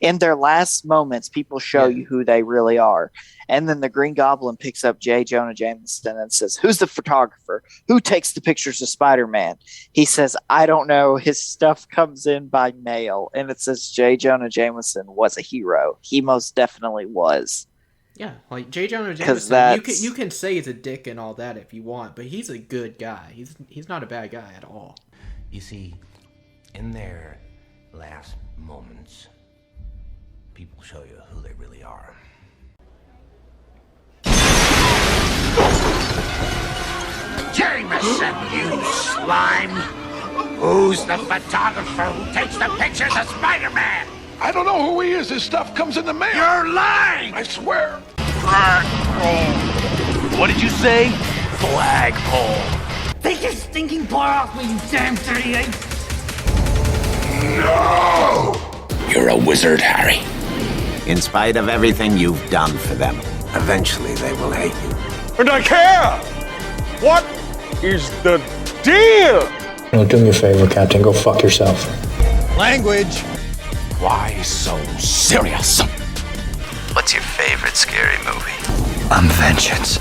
In their last moments, people show you who they really are. And then the Green Goblin picks up J. Jonah Jameson and says, "Who's the photographer? Who takes the pictures of Spider-Man?" He says, "I don't know. His stuff comes in by mail." And it says J. Jonah Jameson was a hero. He most definitely was. Yeah, like J. Jonah Jameson, you can say he's a dick and all that if you want, but he's a good guy. He's not a bad guy at all. You see, in their last moments, people show you who they really are. Jameson, you slime! Who's the photographer who takes the pictures of Spider-Man? I don't know who he is. His stuff comes in the mail. You're lying! I swear. Flagpole. What did you say? Flagpole. Take your stinking paw off me, you damn 38! No! You're a wizard, Harry. In spite of everything you've done for them, eventually they will hate you. And I care! What is the deal? No, do me a favor, Captain. Go fuck yourself. Language. Why so serious? What's your favorite scary movie? I'm Vengeance.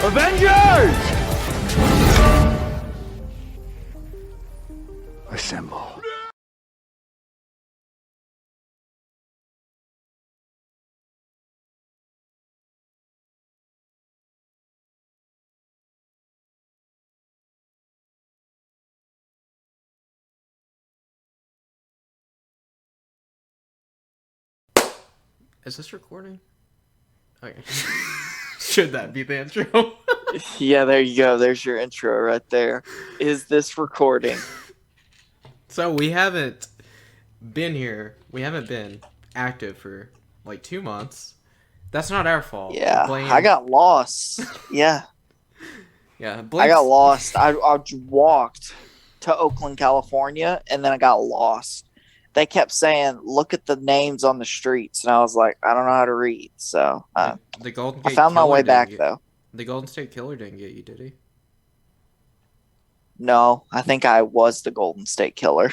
Avengers! Assemble. Is this recording? Okay. Should that be the intro? Yeah, there you go. There's your intro right there. Is this recording? So we haven't been here. We haven't been active for like 2 months. That's not our fault. Yeah, I got lost. Yeah. Yeah, I got lost. I walked to Oakland, California, and then I got lost. They kept saying, "Look at the names on the streets," and I was like, "I don't know how to read." So the Golden Gate I found my way back though. The Golden State Killer didn't get you, did he? No, I think I was the Golden State Killer.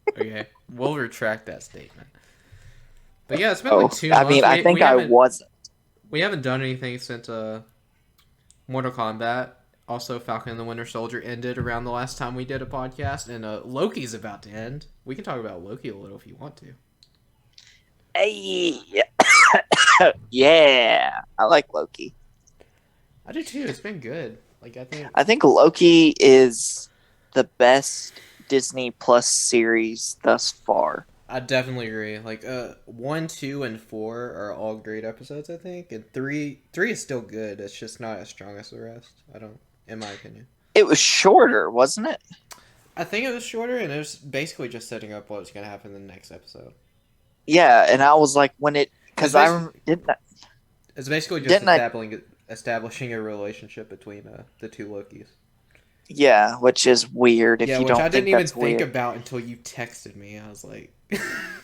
Okay, we'll retract that statement. But yeah, it's been like 2 months. I mean, I think I wasn't. We haven't done anything since Mortal Kombat. Also, Falcon and the Winter Soldier ended around the last time we did a podcast, and Loki's about to end. We can talk about Loki a little if you want to. Hey, yeah, I like Loki. I do too. It's been good. Like I think Loki is the best Disney Plus series thus far. I definitely agree. Like 1, 2, and 4 are all great episodes. I think, and 3 is still good. It's just not as strong as the rest. In my opinion. It was shorter, wasn't it? I think it was shorter, and it was basically just setting up what's going to happen in the next episode. Yeah, and I was like, when it... Because It's basically just establishing a relationship between the two Lokis. Yeah, which is weird if you don't think that's weird. I didn't even think about until you texted me. I was like...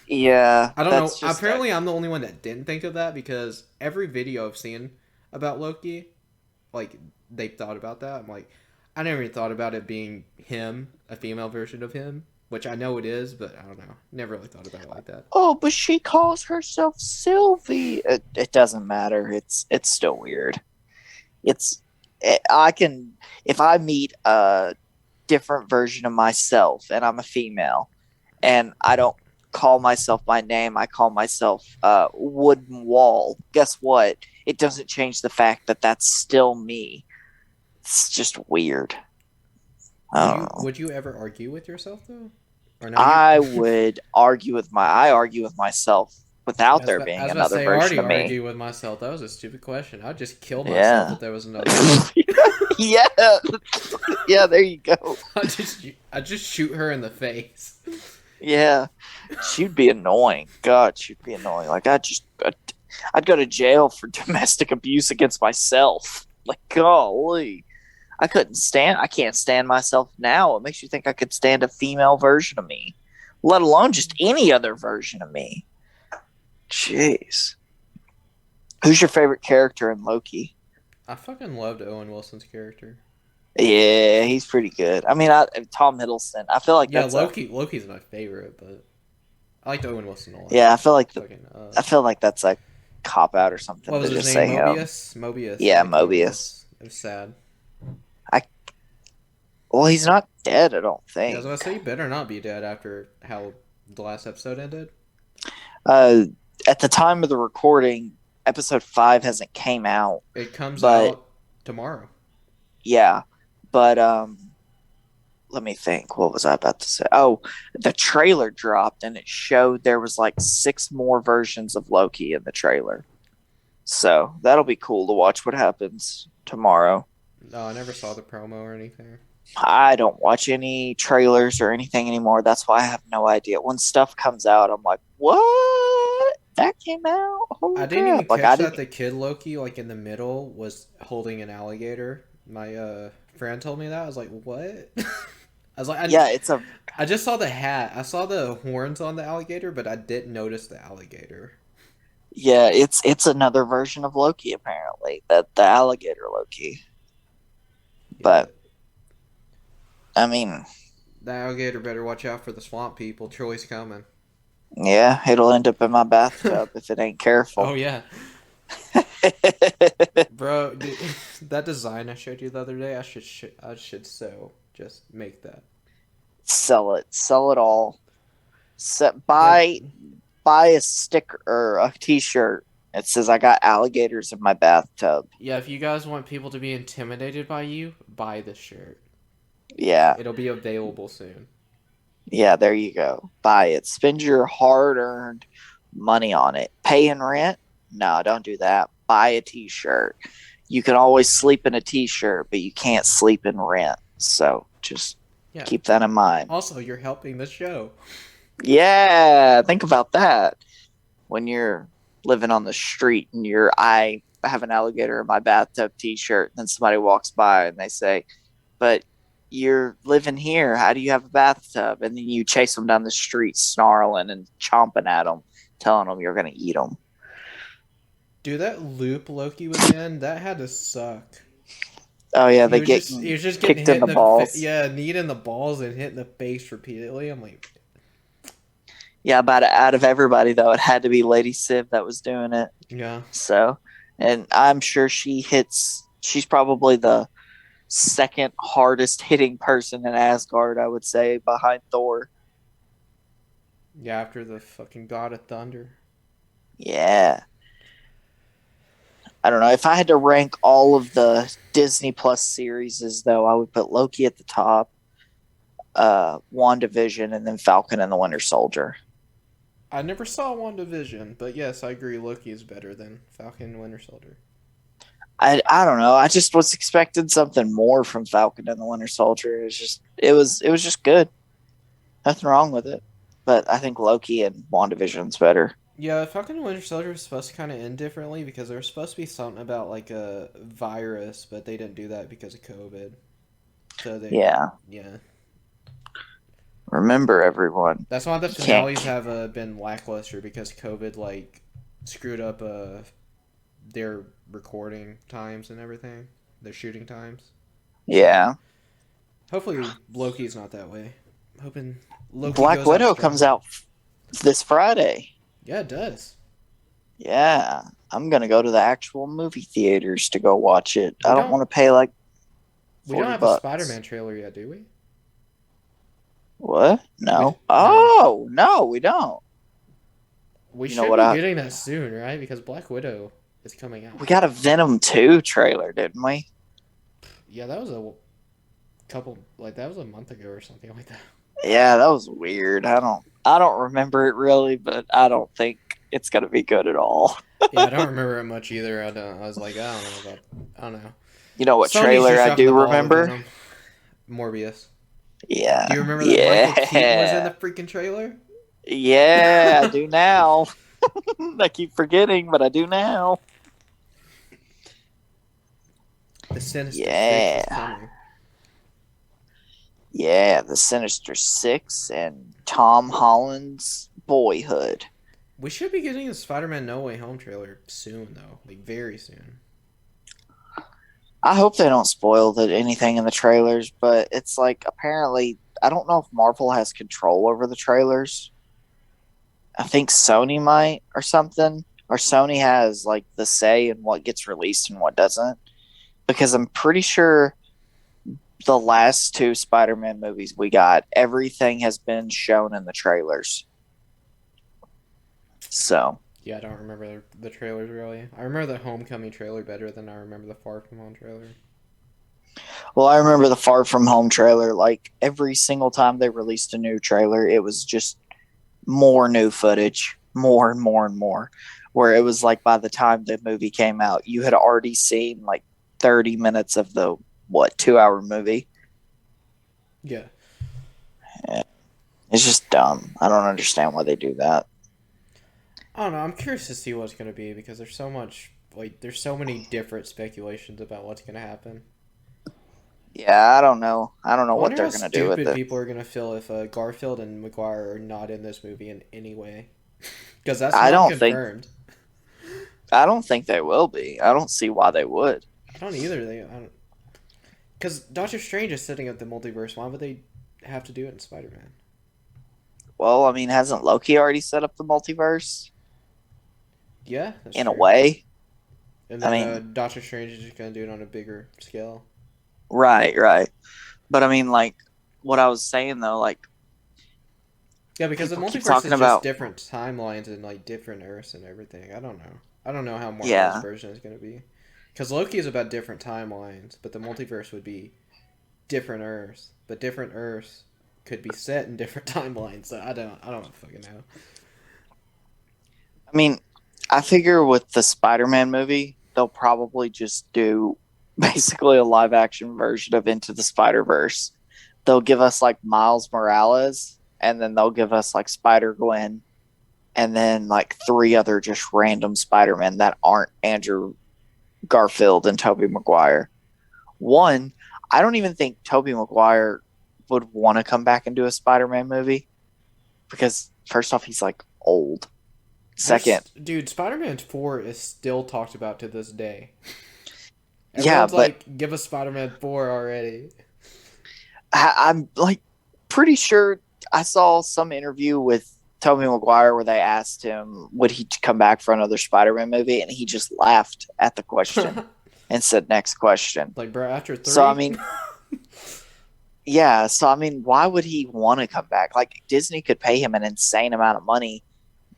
Yeah. I don't know. Apparently, I'm the only one that didn't think of that, because every video I've seen about Loki, like... they thought about that. I'm like, I never even thought about it being him, a female version of him, which I know it is, but I don't know. Never really thought about it like that. Oh, but she calls herself Sylvie. It doesn't matter. It's still weird. I can, if I meet a different version of myself and I'm a female and I don't call myself by name, I call myself Wooden Wall. Guess what? It doesn't change the fact that that's still me. It's just weird. Would you ever argue with yourself though? Or no, I argue with myself without there being another version of me. I argue with myself. That was a stupid question. I'd just kill myself if there was another. Yeah, yeah. There you go. I just shoot her in the face. Yeah, she'd be annoying. God, she'd be annoying. Like I'd go to jail for domestic abuse against myself. Like, golly. I can't stand myself now. It makes you think I could stand a female version of me, let alone just any other version of me. Jeez. Who's your favorite character in Loki? I fucking loved Owen Wilson's character. Yeah, he's pretty good. I mean, Tom Hiddleston. I feel like Loki's my favorite, but I liked Owen Wilson a lot. Yeah, I feel like I feel like that's a cop out or something. What was to his just name? say Mobius? him. Mobius. Yeah, like Mobius. It was sad. Well, he's not dead, I don't Yeah, think. I was gonna say he better not be dead after how the last episode ended. At the time of the recording, episode 5 hasn't came out. It comes out tomorrow. Yeah, but let me think. What was I about to say? Oh, the trailer dropped and it showed there was like 6 more versions of Loki in the trailer. So that'll be cool to watch what happens tomorrow. No, I never saw the promo or anything. I don't watch any trailers or anything anymore. That's why I have no idea. When stuff comes out, I'm like, what? That came out? Holy I didn't crap. even catch that the kid Loki, like in the middle, was holding an alligator. My friend told me that. I was like, what? I was like, I just saw the hat. I saw the horns on the alligator, but I didn't notice the alligator. Yeah, it's another version of Loki apparently. The alligator Loki. Yeah. But I mean, the alligator better watch out for the swamp people. Troy's coming. Yeah, it'll end up in my bathtub if it ain't careful. Oh yeah. Bro, dude, that design I showed you the other day, I should just make that. Sell it all. Buy a sticker or a t-shirt. It says I got alligators in my bathtub. Yeah, if you guys want people to be intimidated by you, buy this shirt. Yeah. It'll be available soon. Yeah, there you go. Buy it. Spend your hard-earned money on it. Paying rent? No, don't do that. Buy a t-shirt. You can always sleep in a t-shirt, but you can't sleep in rent. So just keep that in mind. Also, you're helping the show. Yeah, think about that. When you're living on the street and I have an alligator in my bathtub t-shirt, and then somebody walks by and they say, but you're living here, how do you have a bathtub? And then you chase them down the street snarling and chomping at them, telling them you're going to eat them. Dude, that loop Loki was in, that had to suck. Oh yeah, he was just getting kicked in the balls. Kneed in the balls and hit in the face repeatedly. I'm like, yeah, about out of everybody though, it had to be Lady Civ that was doing it. Yeah. So, and I'm sure she's probably the second hardest hitting person in Asgard, I would say, behind Thor. Yeah, after the fucking God of Thunder. Yeah. I don't know. If I had to rank all of the Disney Plus series, though, I would put Loki at the top, WandaVision, and then Falcon and the Winter Soldier. I never saw WandaVision, but yes, I agree. Loki is better than Falcon and Winter Soldier. I don't know. I just was expecting something more from Falcon and the Winter Soldier. It was just good. Nothing wrong with it. But I think Loki and WandaVision's better. Yeah, Falcon and Winter Soldier was supposed to kind of end differently because there was supposed to be something about like a virus, but they didn't do that because of COVID. So yeah. Remember, everyone. That's why the finales have been lackluster because COVID like screwed up their recording times and everything, their shooting times. Yeah. Hopefully Loki's not that way. I'm hoping Loki Black Widow comes out this Friday. Yeah, it does. Yeah, I'm gonna go to the actual movie theaters to go watch it. I don't want to pay like $40. We don't have a Spiderman trailer yet, do we? What? No. No, we don't. We should be getting that soon, right? Because Black Widow is coming out. We got a Venom 2 trailer, didn't we? Yeah, that was a month ago or something like that. Yeah, that was weird. I don't remember it really, but I don't think it's gonna be good at all. Yeah, I don't remember it much either. I was like, I don't know. You know what trailer I do remember? Morbius. Yeah. Do you remember that Michael Keaton was in the freaking trailer? Yeah, I do now. I keep forgetting, but I do now. The Sinister Six is coming. Yeah, the Sinister Six and Tom Holland's Boyhood. We should be getting a Spider-Man No Way Home trailer soon, though. Like, very soon. I hope they don't spoil anything in the trailers, but it's like, apparently, I don't know if Marvel has control over the trailers. I think Sony might or something, or Sony has like the say in what gets released and what doesn't. Because I'm pretty sure the last two Spider-Man movies we got, everything has been shown in the trailers. So Yeah, I don't remember the trailers really. I remember the Homecoming trailer better than I remember the Far From Home trailer. well, I remember the Far From Home trailer. Like every single time they released a new trailer, it was just more new footage, more and more and more. Where it was like by the time the movie came out, you had already seen like 30 minutes of the 2-hour movie. Yeah. It's just dumb. I don't understand why they do that. I don't know. I'm curious to see what's going to be because there's so much, like, there's so many different speculations about what's going to happen. Yeah, I don't know. I don't know what they're going to do with it. People are going to feel if Garfield and Maguire are not in this movie in any way. Because that's I not don't confirmed. I don't think they will be. I don't see why they would. I don't either. Because Doctor Strange is setting up the multiverse. Why would they have to do it in Spider-Man? Well, I mean, hasn't Loki already set up the multiverse? Yeah, that's in true. a way. And then Doctor Strange is just going to do it on a bigger scale. Right. But I mean, like, what I was saying though, like, yeah, because the multiverse is just different timelines and like different Earths and everything. I don't know how Marvel's version is going to be. Because Loki is about different timelines, but the multiverse would be different Earths. But different Earths could be set in different timelines. So I don't fucking know. I mean, I figure with the Spider-Man movie, they'll probably just do basically a live-action version of Into the Spider-Verse. They'll give us like Miles Morales, and then they'll give us like Spider-Gwen, and then like 3 other just random Spider-Men that aren't Andrew Garfield and Tobey Maguire. One, I don't even think Tobey Maguire would want to come back and do a Spider-Man movie because first off, he's like old. Second, dude, Spider-Man 4 is still talked about to this day. Everyone's like, give us Spider-Man 4 already. I'm like pretty sure I saw some interview with Tobey Maguire where they asked him would he come back for another Spider-Man movie, and he just laughed at the question and said next question. Like, bro, after 3? So I mean, yeah. So I mean, why would he want to come back? Like, Disney could pay him an insane amount of money,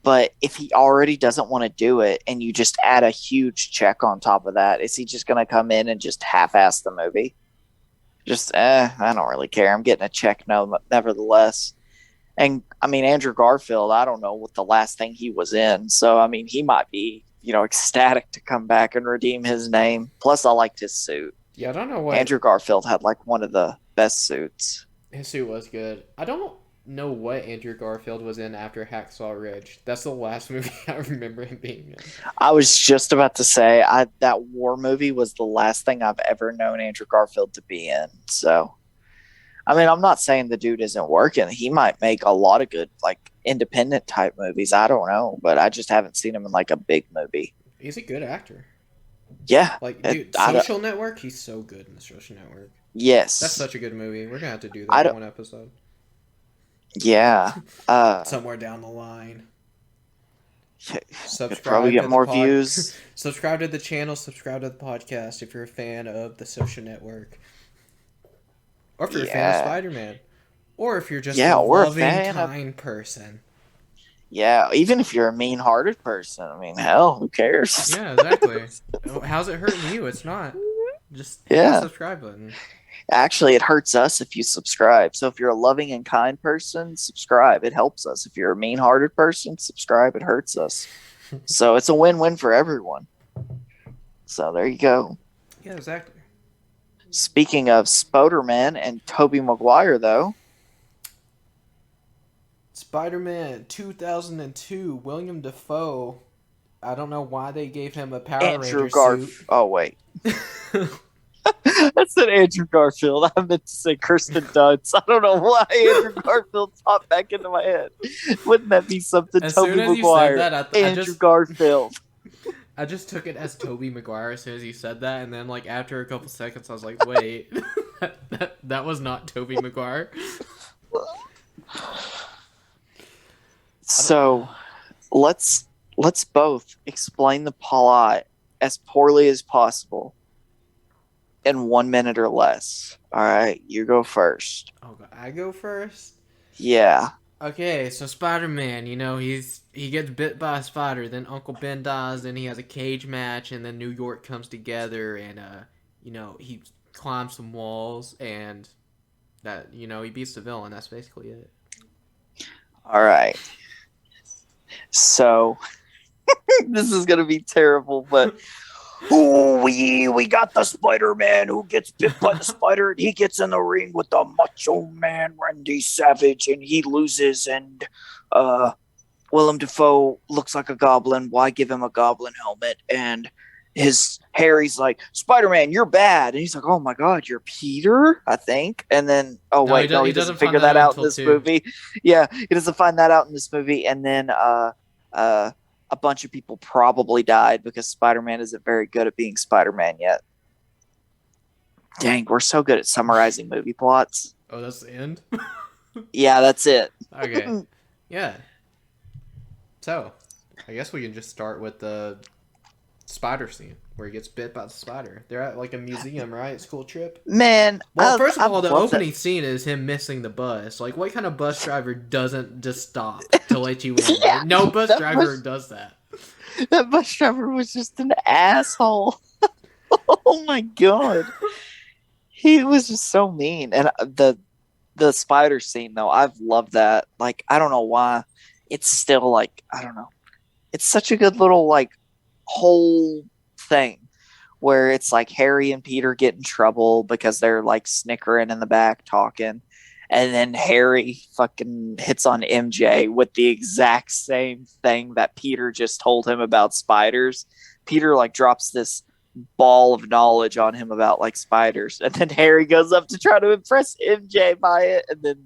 but if he already doesn't want to do it, and you just add a huge check on top of that, is he just going to come in and just half-ass the movie? Just, I don't really care. I'm getting a check, nevertheless. And I mean, Andrew Garfield, I don't know what the last thing he was in. So, I mean, he might be, ecstatic to come back and redeem his name. Plus, I liked his suit. Yeah, I don't know what. Andrew Garfield had like one of the best suits. His suit was good. I don't know what Andrew Garfield was in after Hacksaw Ridge. That's the last movie I remember him being in. I was just about to say that war movie was the last thing I've ever known Andrew Garfield to be in. So, I mean, I'm not saying the dude isn't working. He might make a lot of good, like, independent type movies. I don't know, but I just haven't seen him in like a big movie. He's a good actor. Yeah. Like, dude, Social Network, he's so good in the Social Network. Yes. That's such a good movie. We're going to have to do that in one episode. Yeah. Somewhere down the line. Subscribe. Probably get more views. Subscribe to the channel. Subscribe to the podcast if you're a fan of the Social Network. Or if you're a fan of Spider-Man. Or if you're just a loving, kind person. Yeah, even if you're a mean-hearted person. I mean, hell, who cares? Yeah, exactly. How's it hurting you? It's not. Just hit the subscribe button. Actually, it hurts us if you subscribe. So if you're a loving and kind person, subscribe. It helps us. If you're a mean-hearted person, subscribe. It hurts us. So it's a win-win for everyone. So there you go. Yeah, exactly. Speaking of Spiderman and Tobey Maguire, though. Spider-Man 2002, William Dafoe. I don't know why they gave him a Power Ranger suit. Oh, wait. I said Andrew Garfield. I meant to say Kirsten Dunst. I don't know why Andrew Garfield popped back into my head. Wouldn't that be something? Tobey Maguire, Andrew Garfield. I just took it as Tobey Maguire as soon as you said that, and then like after a couple seconds, I was like, "Wait, that was not Tobey Maguire." So, let's both explain the plot as poorly as possible in 1 minute or less. All right, you go first. Oh, I go first? Yeah. Okay, so Spider-Man, he gets bit by a spider, then Uncle Ben dies, then he has a cage match, and then New York comes together, and he climbs some walls, and that he beats the villain. That's basically it. All right. So this is gonna be terrible, but we got the Spider-Man who gets bit by the spider, and he gets in the ring with the Macho Man Randy Savage, and he loses, and Willem Dafoe looks like a goblin. Why give him a goblin helmet? And Harry's like, Spider-Man, you're bad. And he's like, oh my God, you're Peter, I think. And then, he doesn't figure that out in this movie. Yeah, he doesn't find that out in this movie. And then a bunch of people probably died because Spider-Man isn't very good at being Spider-Man yet. Dang, we're so good at summarizing movie plots. Oh, that's the end? Yeah, that's it. Okay. Yeah. So, I guess we can just start with the spider scene where he gets bit by the spider. They're at like a museum, right? School trip. Man, well, first of all, the opening scene is him missing the bus. Like, what kind of bus driver doesn't just stop to let you in? Yeah, no bus driver does that. That bus driver was just an asshole. Oh my God, he was just so mean. And the spider scene though, I've loved that. Like, I don't know why. It's still like, I don't know. It's such a good little like whole thing where it's like Harry and Peter get in trouble because they're like snickering in the back talking, and then Harry fucking hits on MJ with the exact same thing that Peter just told him about spiders. Peter like drops this ball of knowledge on him about like spiders, and then Harry goes up to try to impress MJ by it, and then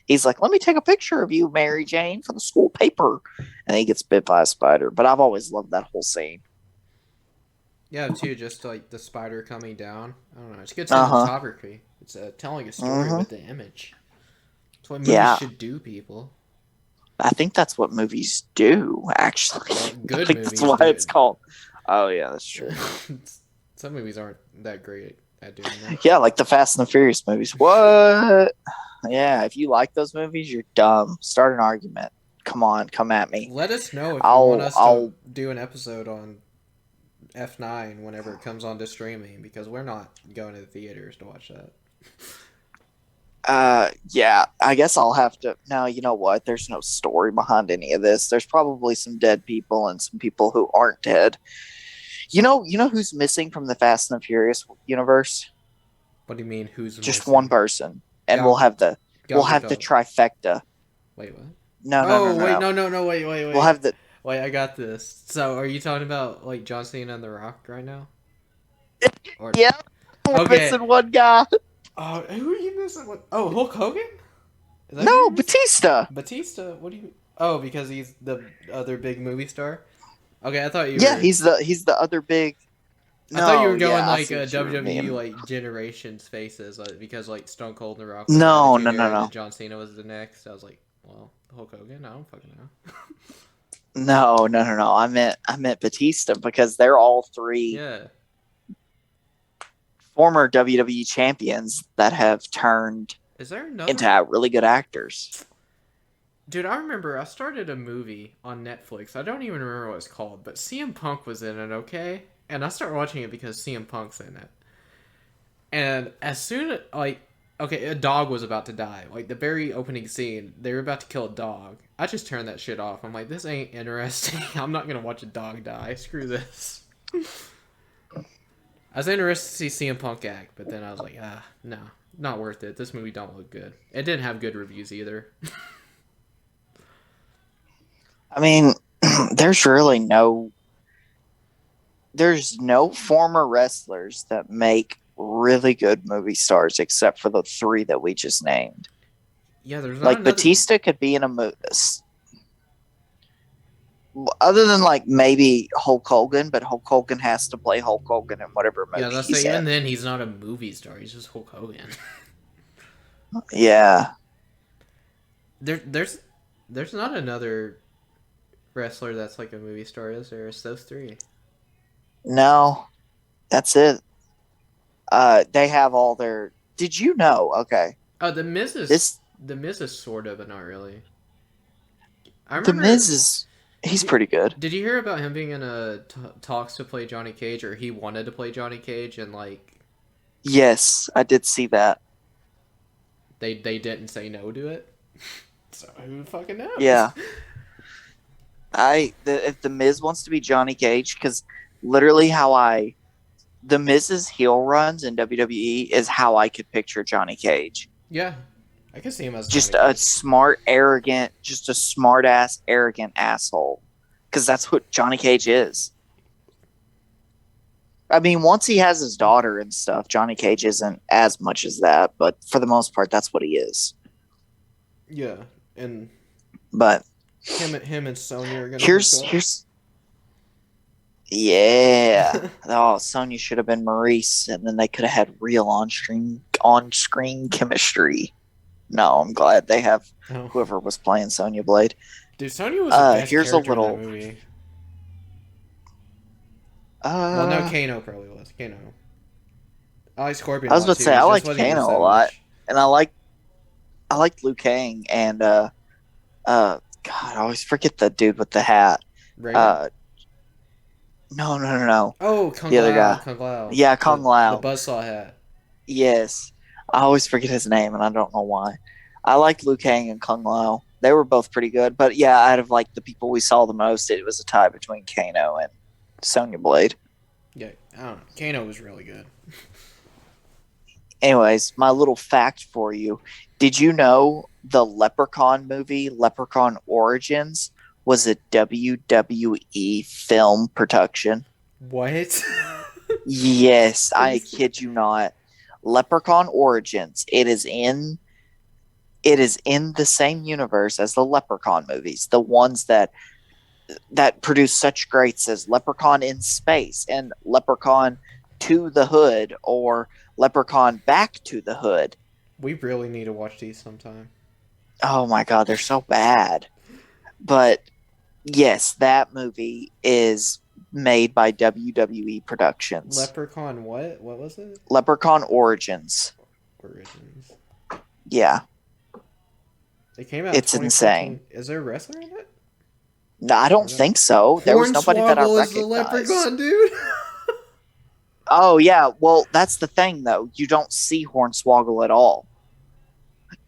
he's like, let me take a picture of you, Mary Jane, for the school paper. And he gets bit by a spider. But I've always loved that whole scene. Yeah, too, just like the spider coming down. I don't know. It's good cinematography. It's telling a story with the image. That's what movies should do, people. I think that's what movies do, actually. Well, good I think movies that's why it's called. Oh, yeah, that's true. Some movies aren't that great at doing that. Yeah, like the Fast and the Furious movies. What? Yeah, if you like those movies, you're dumb. Start an argument. Come on, come at me. Let us know if you want us to do an episode on F9 whenever it comes on to streaming, because we're not going to the theaters to watch that. Yeah, I guess I'll have to. No, you know what? There's no story behind any of this. There's probably some dead people and some people who aren't dead. You know who's missing from the Fast and the Furious universe? What do you mean? Who's just missing? One person, and we'll have the trifecta. Wait, what? No. Wait. We'll have the. Wait, I got this. So, are you talking about like John Cena and The Rock right now? Yeah, we're missing one guy. Oh, who are you missing? Oh, Hulk Hogan? No, Batista. Batista? What do you? Oh, because he's the other big movie star. Okay, I thought you. Yeah, he's the other big. I thought you were going like WWE like generations faces, like, because like Stone Cold and The Rock. No. John Cena was the next. I was like, well, Hulk Hogan. I don't fucking know. No. I meant Batista, because they're all three. Yeah. Former WWE champions that have turned into really good actors. Dude, I remember I started a movie on Netflix. I don't even remember what it's called, but CM Punk was in it, okay? And I started watching it because CM Punk's in it. And as soon as, a dog was about to die. Like, the very opening scene, they were about to kill a dog. I just turned that shit off. I'm like, this ain't interesting. I'm not gonna watch a dog die. Screw this. I was interested to see CM Punk act, but then I was like, no, not worth it. This movie don't look good. It didn't have good reviews either. I mean, there's no former wrestlers that make really good movie stars except for the three that we just named. Yeah, there's not like Batista could be in a movie. Other than like maybe Hulk Hogan, but Hulk Hogan has to play Hulk Hogan in whatever movie. Yeah, that's he's even in. then he's not a movie star. He's just Hulk Hogan. Yeah. There's not another wrestler that's like a movie star is there? It's those three. No, that's it. They have all their. Did you know? Okay. Oh, the Miz is sort of, but not really. I remember, The Miz is. He's pretty good. Did you hear about him being in talks to play Johnny Cage, or he wanted to play Johnny Cage, and like? Yes, I did see that. They didn't say no to it. So who fucking knows? Yeah. If the Miz wants to be Johnny Cage, because literally the Miz's heel runs in WWE is how I could picture Johnny Cage. Yeah, I can see him as just Johnny a smart, arrogant, just a smart ass, arrogant asshole. Because that's what Johnny Cage is. I mean, once he has his daughter and stuff, Johnny Cage isn't as much as that, but for the most part, that's what he is. Yeah, but him and Sonya are gonna. Here's. Yeah. Oh, Sonya should have been Maurice, and then they could have had real on-screen chemistry. No, I'm glad they have whoever was playing Sonya Blade. Dude, Sonya was the best here's character a little. in that movie. Well, no, Kano probably was. Kano. I like Scorpion. I was about to say I like Kano a lot, and I like Liu Kang and God, I always forget the dude with the hat. Raiden? No. Oh, Kung the Lao. other guy. Kung Lao. Yeah, Kung Lao. The buzzsaw hat. Yes, I always forget his name, and I don't know why. I like Liu Kang and Kung Lao. They were both pretty good, but yeah, out of like the people we saw the most, it was a tie between Kano and Sonya Blade. Yeah, I don't know. Kano was really good. Anyways, my little fact for you. Did you know the Leprechaun movie, Leprechaun Origins, was a WWE film production? What? Yes, I kid you not. Leprechaun Origins. It is in the same universe as the Leprechaun movies, the ones that produce such greats as Leprechaun in Space and Leprechaun to the Hood or Leprechaun Back to the Hood. We really need to watch these sometime. Oh my god, they're so bad. But yes, that movie is made by WWE Productions. Leprechaun what? What was it? Leprechaun Origins. Origins. Yeah. It came out. It's insane. Is there a wrestler in it? No, I don't think so. There was nobody that I recognized. Is the leprechaun, dude. Oh yeah, well that's the thing though. You don't see Hornswoggle at all.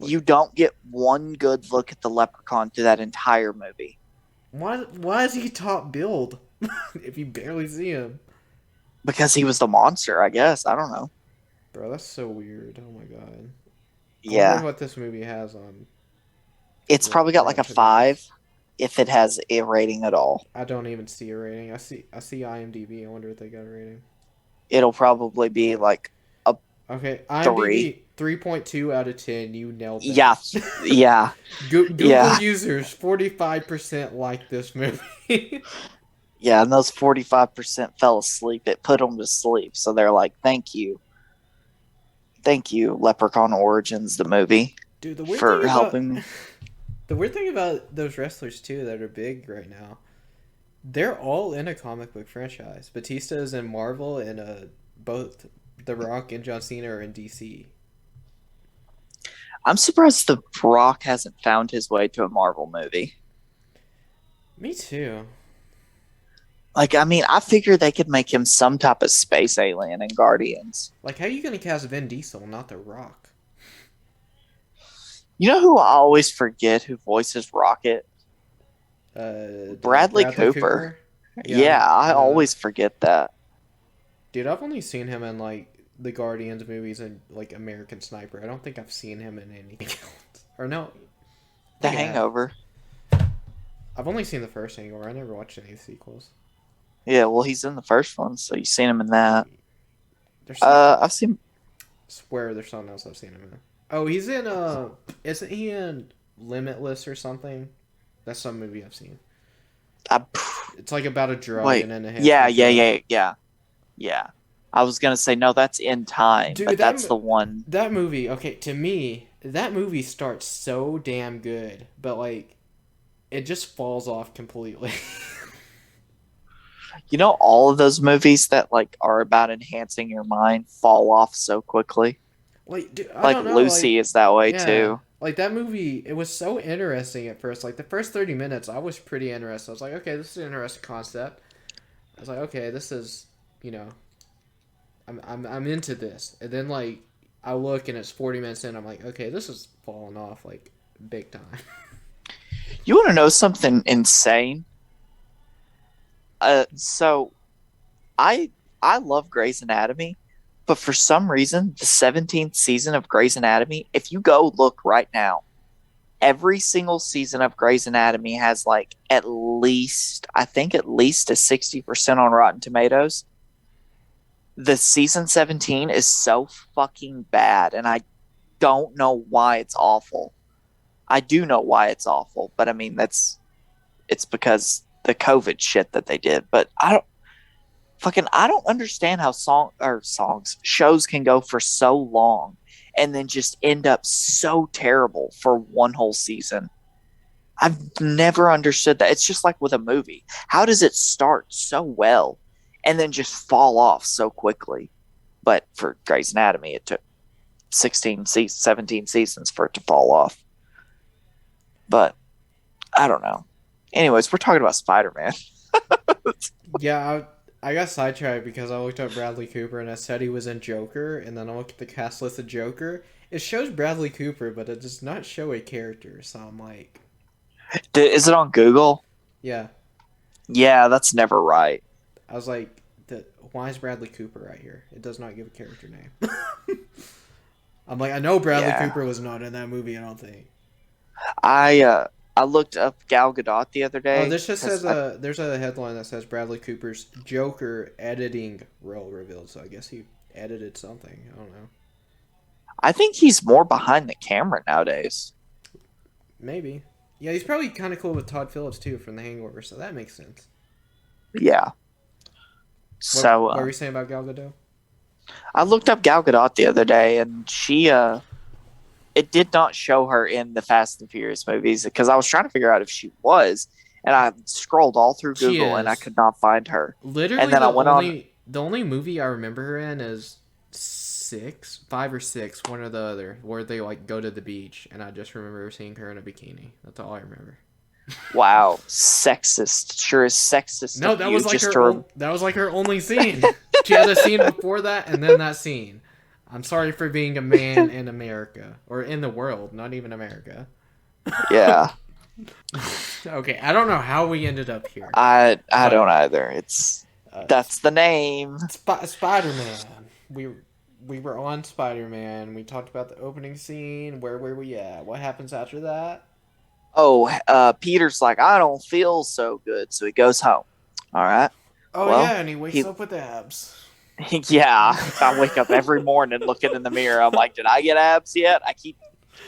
You don't get one good look at the leprechaun through that entire movie. Why is he top billed if you barely see him? Because he was the monster, I guess. I don't know. Bro, that's so weird. Oh my god. Yeah. I wonder what this movie has on. It's probably got like a 5 if it has a rating at all. I don't even see a rating. I see IMDb. I wonder if they got a rating. It'll probably be like a okay, IMDb 3.2 out of 10. You nailed it. Yeah. Yeah. Google users 45% like this movie. Yeah, and those 45% fell asleep. It put them to sleep. So they're like, thank you. Thank you, Leprechaun Origins, the movie. Dude, for helping me. The weird thing about those wrestlers, too, that are big right now, they're all in a comic book franchise. Batista is in Marvel, and both The Rock and John Cena are in DC. I'm surprised The Rock hasn't found his way to a Marvel movie. Me too. Like, I mean, I figure they could make him some type of space alien in Guardians. Like, how are you going to cast Vin Diesel, not The Rock? You know who I always forget who voices Rocket? Bradley Cooper. Yeah, I always forget that. Dude, I've only seen him in, like, the Guardians movies and, like, American Sniper. I don't think I've seen him in anything else. Or no. The Hangover. I've only seen the first Hangover. I never watched any of the sequels. Yeah, well, he's in the first one, so you've seen him in that. I've seen... I swear there's something else I've seen him in. Oh, he's in, isn't he in Limitless or something? That's some movie I've seen. It's like about a drug and then a Yeah. I was going to say, no, that's In Time, dude, but that's the one. That movie, okay, to me, that movie starts so damn good, but, like, it just falls off completely. You know, all of those movies that like are about enhancing your mind fall off so quickly. Like, dude, I Like don't know, Lucy like, is that way yeah, too. like that movie. It was so interesting at first. Like the first 30 minutes, I was pretty interested. I was like, okay, this is an interesting concept. I was like, okay, this is, you know, I'm into this. And then like I look and it's 40 minutes in. I'm like, okay, this is falling off like big time. You want to know something insane? So I love Grey's Anatomy, but for some reason, the 17th season of Grey's Anatomy, if you go look right now, every single season of Grey's Anatomy has like at least a 60% on Rotten Tomatoes. The season 17 is so fucking bad, and I don't know why it's awful. I do know why it's awful, but I mean it's because the COVID shit that they did. But I don't understand how shows can go for so long and then just end up so terrible for one whole season. I've never understood that. It's just like with a movie. How does it start so well and then just fall off so quickly? But for Grey's Anatomy, it took 17 seasons for it to fall off. But I don't know. Anyways, we're talking about Spider-Man. Yeah, I got sidetracked because I looked up Bradley Cooper and I said he was in Joker, and then I looked at the cast list of Joker. It shows Bradley Cooper, but it does not show a character, so I'm like... Is it on Google? Yeah. Yeah, that's never right. I was like, why is Bradley Cooper right here? It does not give a character name. I'm like, I know Bradley Cooper was not in that movie, I don't think. I looked up Gal Gadot the other day. Oh, this just says there's a headline that says Bradley Cooper's Joker editing role revealed. So I guess he edited something. I don't know. I think he's more behind the camera nowadays. Maybe. Yeah, he's probably kind of cool with Todd Phillips too from The Hangover, so that makes sense. Yeah. So what were you saying about Gal Gadot? I looked up Gal Gadot the other day, and she it did not show her in the Fast and Furious movies because I was trying to figure out if she was, and I scrolled all through Google and I could not find her. Literally, and then the only movie I remember her in is 5 or 6, one or the other, where they like go to the beach, and I just remember seeing her in a bikini. That's all I remember. Wow, sexist! Sure is sexist. No, that was like that was like her only scene. She had a scene before that, and then that scene. I'm sorry for being a man in America. Or in the world, not even America. Yeah. Okay, I don't know how we ended up here. I don't either. That's the name. Spider-Man. We were on Spider-Man. We talked about the opening scene. Where were we at? What happens after that? Oh, Peter's like, I don't feel so good, so he goes home. All right. Oh, well, yeah, and he wakes up with abs. Yeah, I wake up every morning looking in the mirror. I'm like, did I get abs yet? I keep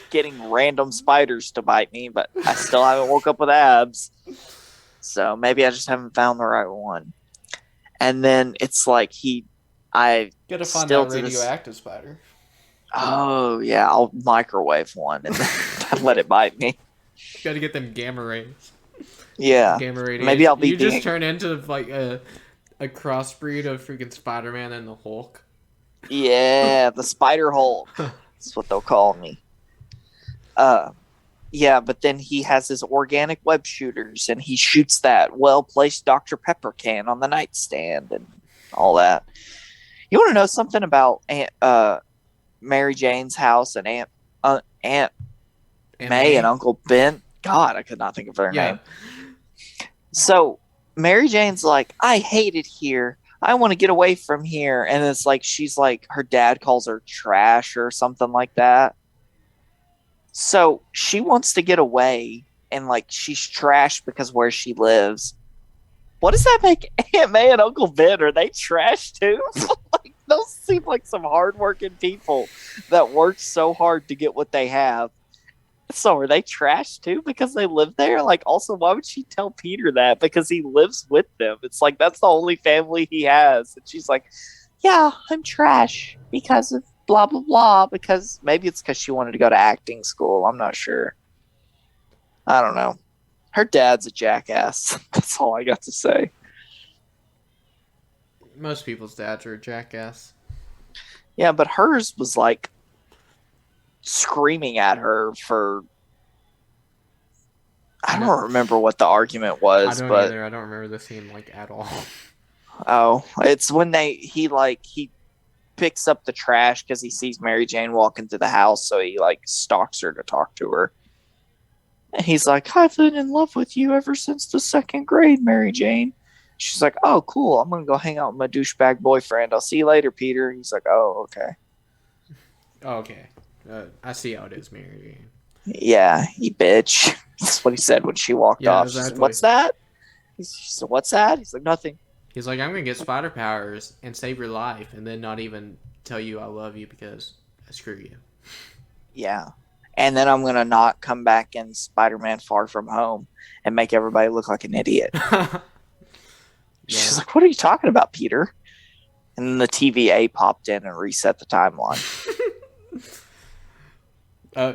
getting random spiders to bite me, but I still haven't woke up with abs. So maybe I just haven't found the right one. And then it's like I gotta find that radioactive spider. Oh yeah, I'll microwave one and then let it bite me. Gotta get them gamma rays. Yeah, gamma radiation. Maybe I'll be. You just turn into like a crossbreed of freaking Spider-Man and the Hulk. Yeah, the Spider Hulk. That's what they'll call me. Yeah, but then he has his organic web shooters, and he shoots that well-placed Dr. Pepper can on the nightstand and all that. You want to know something about Mary Jane's house and Aunt May and Uncle Ben? God, I could not think of their name. So Mary Jane's like, I hate it here. I want to get away from here. And it's like, she's like, her dad calls her trash or something like that. So she wants to get away, and like, she's trash because where she lives. What does that make Aunt May and Uncle Ben? Are they trash too? Like, those seem like some hardworking people that work so hard to get what they have. So are they trash too because they live there? Like, also, why would she tell Peter that? Because he lives with them. It's like, that's the only family he has. And she's like, yeah, I'm trash because of blah, blah, blah. Because maybe it's because she wanted to go to acting school. I'm not sure. I don't know. Her dad's a jackass. That's all I got to say. Most people's dads are a jackass. Yeah, but hers was like screaming at her for. I don't remember what the argument was, I don't but either. I don't remember the scene like at all. oh, it's when he picks up the trash because he sees Mary Jane walk into the house, so he like stalks her to talk to her. And he's like, I've been in love with you ever since the 2nd grade, Mary Jane. She's like, oh, cool. I'm going to go hang out with my douchebag boyfriend. I'll see you later, Peter. He's like, oh, okay. Oh, okay. I see how it is, Mary Jane. Yeah, you bitch. That's what he said when she walked off. Exactly. She said, what's that? She said, what's that? He's like, nothing. He's like, I'm going to get spider powers and save your life and then not even tell you I love you because I screw you. Yeah. And then I'm going to not come back in Spider-Man Far From Home and make everybody look like an idiot. She's like, what are you talking about, Peter? And then the TVA popped in and reset the timeline.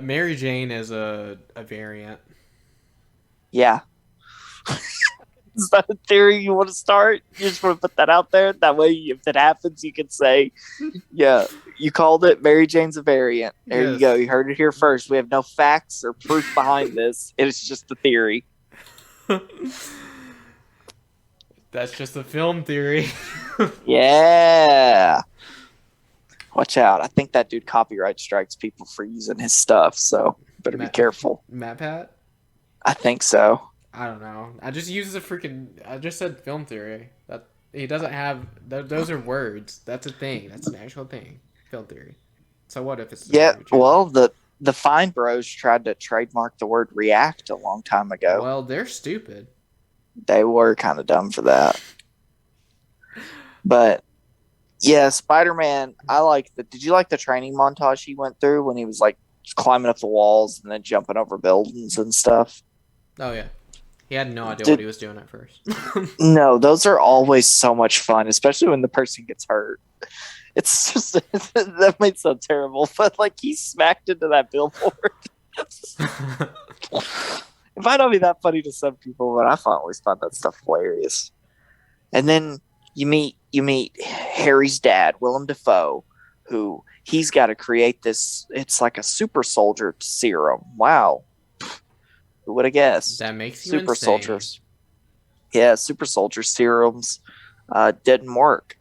Mary Jane is a variant. Yeah. Is that a theory you want to start? You just want to put that out there? That way, if it happens, you can say, yeah, you called it. Mary Jane's a variant. There you go. You heard it here first. We have no facts or proof behind this. It's just a theory. That's just a film theory. Yeah. Watch out. I think that dude copyright strikes people for using his stuff, so better be careful. Matt Pat? I think so. I don't know. I just said film theory. That he doesn't have those are words. That's a thing. That's an actual thing. Film theory. So what if it's well, the Fine Bros tried to trademark the word react a long time ago. Well, they're stupid. They were kind of dumb for that. But yeah, Spider-Man, did you like the training montage he went through when he was like climbing up the walls and then jumping over buildings and stuff? Oh yeah. He had no idea what he was doing at first. No, those are always so much fun, especially when the person gets hurt. It's just that might sound terrible, but like he smacked into that billboard. It might not be that funny to some people, but I always found that stuff hilarious. And then you meet Harry's dad, Willem Dafoe, who he's got to create this. It's like a super soldier serum. Wow. Who would have guessed? That makes you super insane. soldiers. Yeah, super soldier serums didn't work.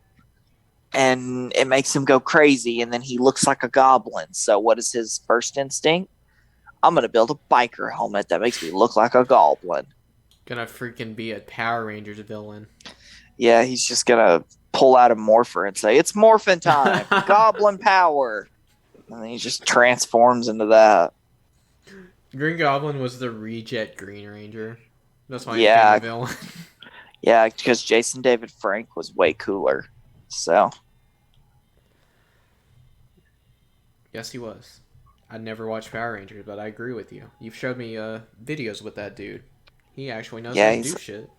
And it makes him go crazy, and then he looks like a goblin. So what is his first instinct? I'm going to build a biker helmet that makes me look like a goblin. Gonna freaking be a Power Rangers villain. Yeah, he's just going to pull out a morpher and say, it's morphin' time. Goblin power. And then he just transforms into that. Green Goblin was the reject Green Ranger. That's why he became a villain. Yeah, because Jason David Frank was way cooler. So. Yes, he was. I never watched Power Rangers, but I agree with you. You've showed me videos with that dude. He actually knows how to do shit.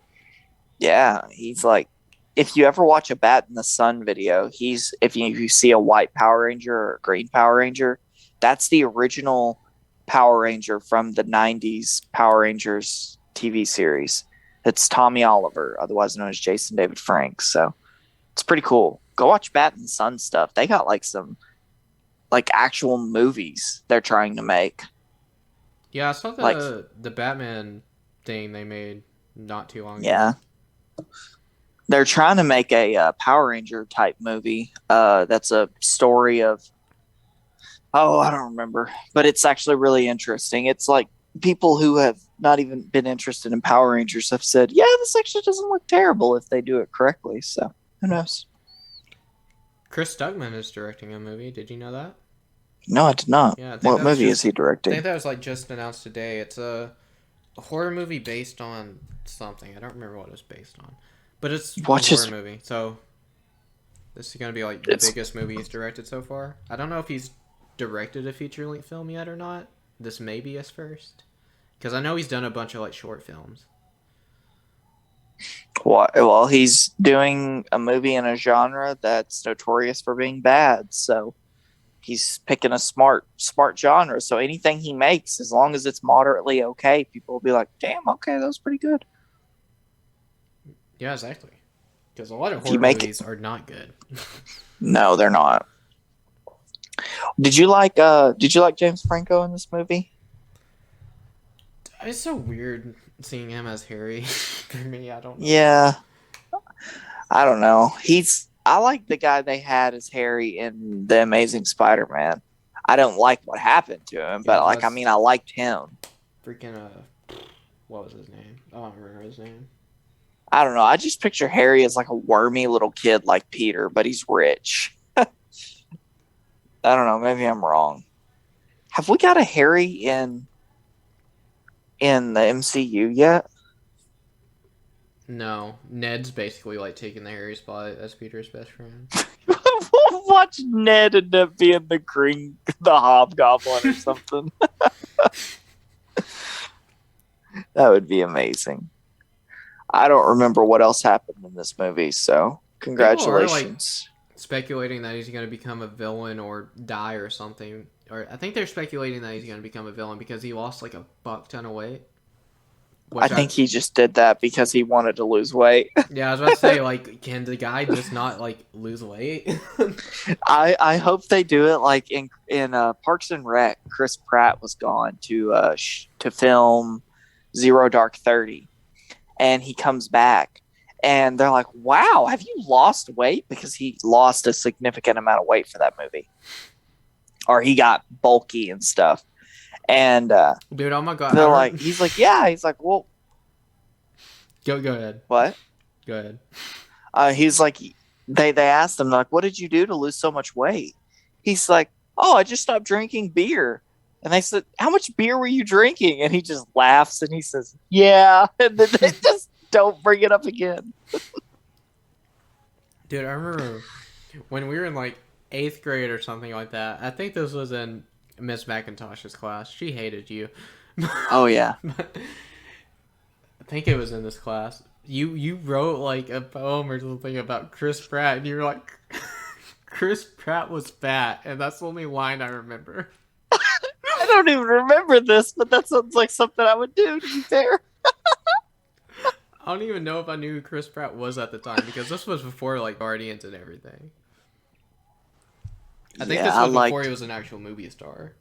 Yeah, he's like, if you ever watch a Bat in the Sun video, if you see a white Power Ranger or a green Power Ranger, that's the original Power Ranger from the 90s Power Rangers TV series. It's Tommy Oliver, otherwise known as Jason David Frank. So it's pretty cool. Go watch Bat in the Sun stuff. They got like some actual movies they're trying to make. Yeah, I saw the Batman thing they made not too long ago. Yeah. They're trying to make a Power Ranger type movie. That's a story of, I don't remember, but it's actually really interesting. It's like people who have not even been interested in Power Rangers have said, yeah, this actually doesn't look terrible if they do it correctly. So who knows? Chris Dougman is directing a movie. Did you know that? No, I did not. Yeah, what movie is he directing? I think that was just announced today. It's a horror movie based on something. I don't remember what it was based on. But it's a horror movie. So this is going to be the biggest movie he's directed so far. I don't know if he's directed a feature-length film yet or not. This may be his first. Because I know he's done a bunch of short films. Well, he's doing a movie in a genre that's notorious for being bad. So he's picking a smart genre. So anything he makes, as long as it's moderately okay, people will be like, "Damn, okay, that was pretty good." Yeah, exactly. Because a lot of you horror make movies are not good. No, they're not. Did you like James Franco in this movie? It's so weird seeing him as Harry. For me, I don't know. Yeah. I don't know. I like the guy they had as Harry in The Amazing Spider-Man. I don't like what happened to him, but I liked him. Freaking what was his name? I don't remember his name. I don't know. I just picture Harry as like a wormy little kid like Peter, but he's rich. I don't know. Maybe I'm wrong. Have we got a Harry in the MCU yet? No, Ned's basically like taking the Harry spot as Peter's best friend. We'll watch Ned end up being the Hobgoblin or something. That would be amazing. I don't remember what else happened in this movie, so congratulations. People are, speculating that he's going to become a villain or die or something. Or I think they're speculating that he's going to become a villain because he lost like a buck ton of weight. I think he just did that because he wanted to lose weight. Yeah, I was about to say, like, can the guy just not like lose weight? I hope they do it like in Parks and Rec. Chris Pratt was gone to film Zero Dark 30, and he comes back, and they're like, "Wow, have you lost weight?" Because he lost a significant amount of weight for that movie, or he got bulky and stuff. And dude, oh my god, they're like, he's like, yeah, he's like, well, go ahead. What? Go ahead. He's like, they asked him like, what did you do to lose so much weight? He's like, oh, I just stopped drinking beer. And they said, how much beer were you drinking? And he just laughs and he says, yeah. And then they just don't bring it up again. Dude, I remember when we were in like 8th grade or something like that. I think this was in Miss McIntosh's class. She hated you. Oh yeah. I think it was in this class. You wrote like a poem or something about Chris Pratt, and you were like, Chris Pratt was fat, and that's the only line I remember. I don't even remember this, but that sounds like something I would do, to be fair. I don't even know if I knew who Chris Pratt was at the time, because this was before like Guardians and everything. I think this was before he was an actual movie star.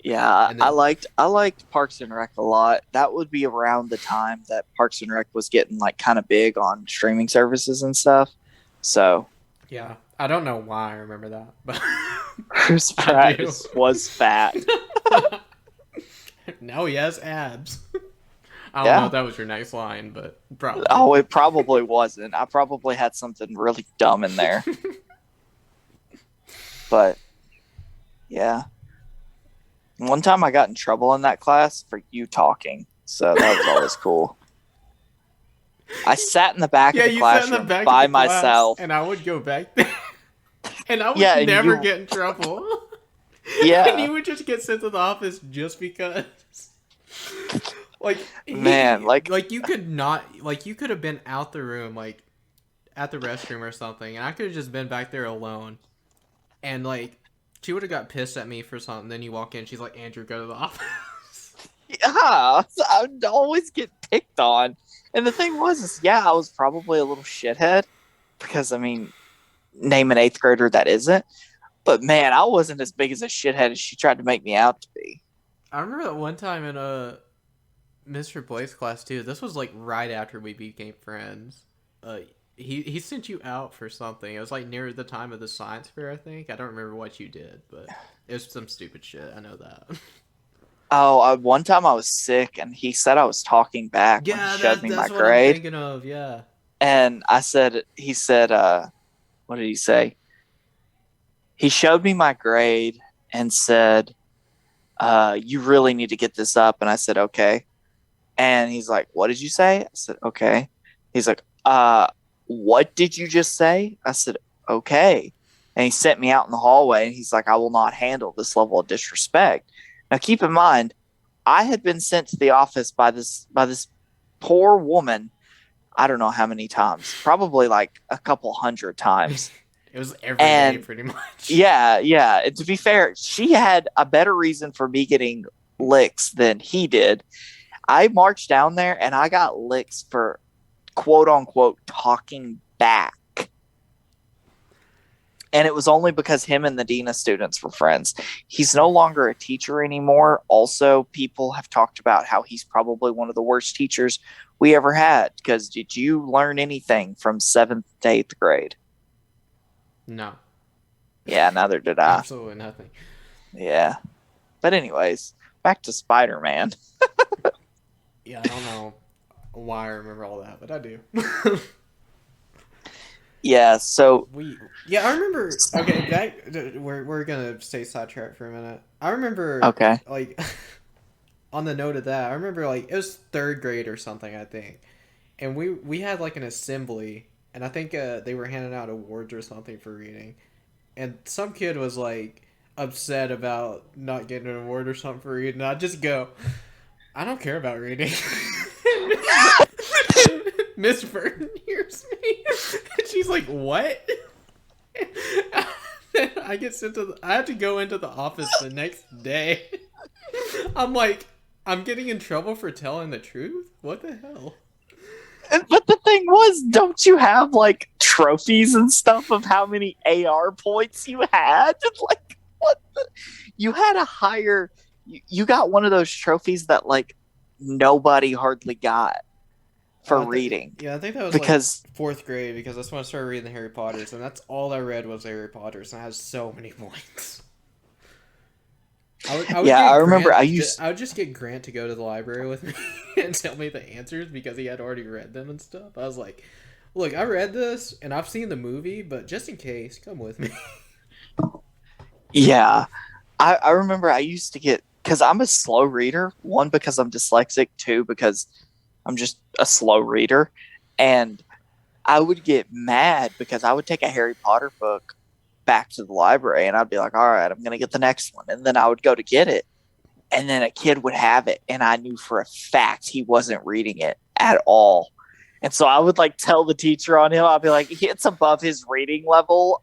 Yeah, I liked Parks and Rec a lot. That would be around the time that Parks and Rec was getting like kind of big on streaming services and stuff. So yeah, I don't know why I remember that, but Chris Pratt was fat. Now he has abs. I don't know if that was your next line, but probably. Oh, it probably wasn't. I probably had something really dumb in there. But yeah, one time I got in trouble in that class for you talking, so that was always cool. I sat in the back of the classroom by myself, and I would go back there, and I would never get in trouble. Yeah, and you would just get sent to the office just because. Like man, like you could have been out the room, like at the restroom or something, and I could have just been back there alone. And, like, she would have got pissed at me for something. Then you walk in, she's like, Andrew, go to the office. Yeah, I would always get picked on. And the thing was, I was probably a little shithead. Because, I mean, name an 8th grader that isn't. But, man, I wasn't as big as a shithead as she tried to make me out to be. I remember that one time in Mr. Blake's class, too. This was, like, right after we became friends. He sent you out for something. It was like near the time of the science fair, I think. I don't remember what you did, but it was some stupid shit. I know that. Oh, one time I was sick, and he said I was talking back when he showed me my grade. What I'm thinking of, yeah. And he said, what did he say? He showed me my grade and said, you really need to get this up. And I said, okay. And he's like, what did you say? I said, okay. He's like, what did you just say? I said, okay. And he sent me out in the hallway, and he's like, I will not handle this level of disrespect. Now, keep in mind, I had been sent to the office by this poor woman, I don't know how many times, probably like a couple hundred times. It was every day, pretty much. Yeah. And to be fair, she had a better reason for me getting licks than he did. I marched down there and I got licks for quote unquote talking back. And it was only because him and the dean of students were friends. He's no longer a teacher anymore. Also, people have talked about how he's probably one of the worst teachers we ever had. Because did you learn anything from 7th to 8th grade? No. Yeah, neither did I. Absolutely nothing. Yeah. But anyways, back to Spider-Man. Yeah, I don't know why I remember all that, but I do. Yeah, so I remember. Okay, back. We're gonna stay sidetracked for a minute. I remember. Okay. Like, on the note of that, I remember like it was 3rd grade or something, I think, and we had like an assembly, and I think they were handing out awards or something for reading, and some kid was like upset about not getting an award or something for reading. I just go, I don't care about reading. Miss Burton hears me. She's like, "What?" I get sent to. I have to go into the office the next day. I'm like, I'm getting in trouble for telling the truth. What the hell? But the thing was, don't you have like trophies and stuff of how many AR points you had? Like, what? You had a higher. You got one of those trophies that like nobody hardly got for reading. Yeah, I think that was because like 4th grade, because that's when I started reading the Harry Potters, and that's all I read was Harry Potters, and I had so many points. I remember I would just get Grant to go to the library with me and tell me the answers because he had already read them and stuff. I was like, "Look, I read this and I've seen the movie, but just in case, come with me." Yeah, I remember I used to get, because I'm a slow reader. 1, because I'm dyslexic. 2, because I'm just a slow reader. And I would get mad because I would take a Harry Potter book back to the library and I'd be like, all right, I'm going to get the next one. And then I would go to get it. And then a kid would have it. And I knew for a fact he wasn't reading it at all. And so I would like tell the teacher on him, I'd be like, it's above his reading level.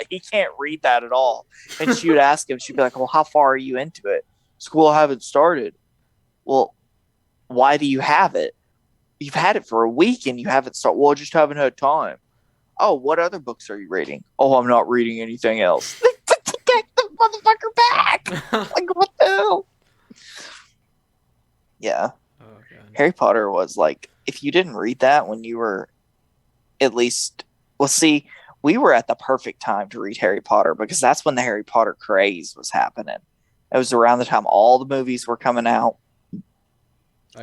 He can't read that at all. And she would ask him, she'd be like, well, how far are you into it? School haven't started. Well, why do you have it? You've had it for a week and you haven't started. Well, I just haven't had time. Oh, what other books are you reading? Oh, I'm not reading anything else. Take the motherfucker back. Like, what the hell? Yeah. Oh, God. Harry Potter was like, if you didn't read that when you were at least, well, see, we were at the perfect time to read Harry Potter because that's when the Harry Potter craze was happening. It was around the time all the movies were coming out.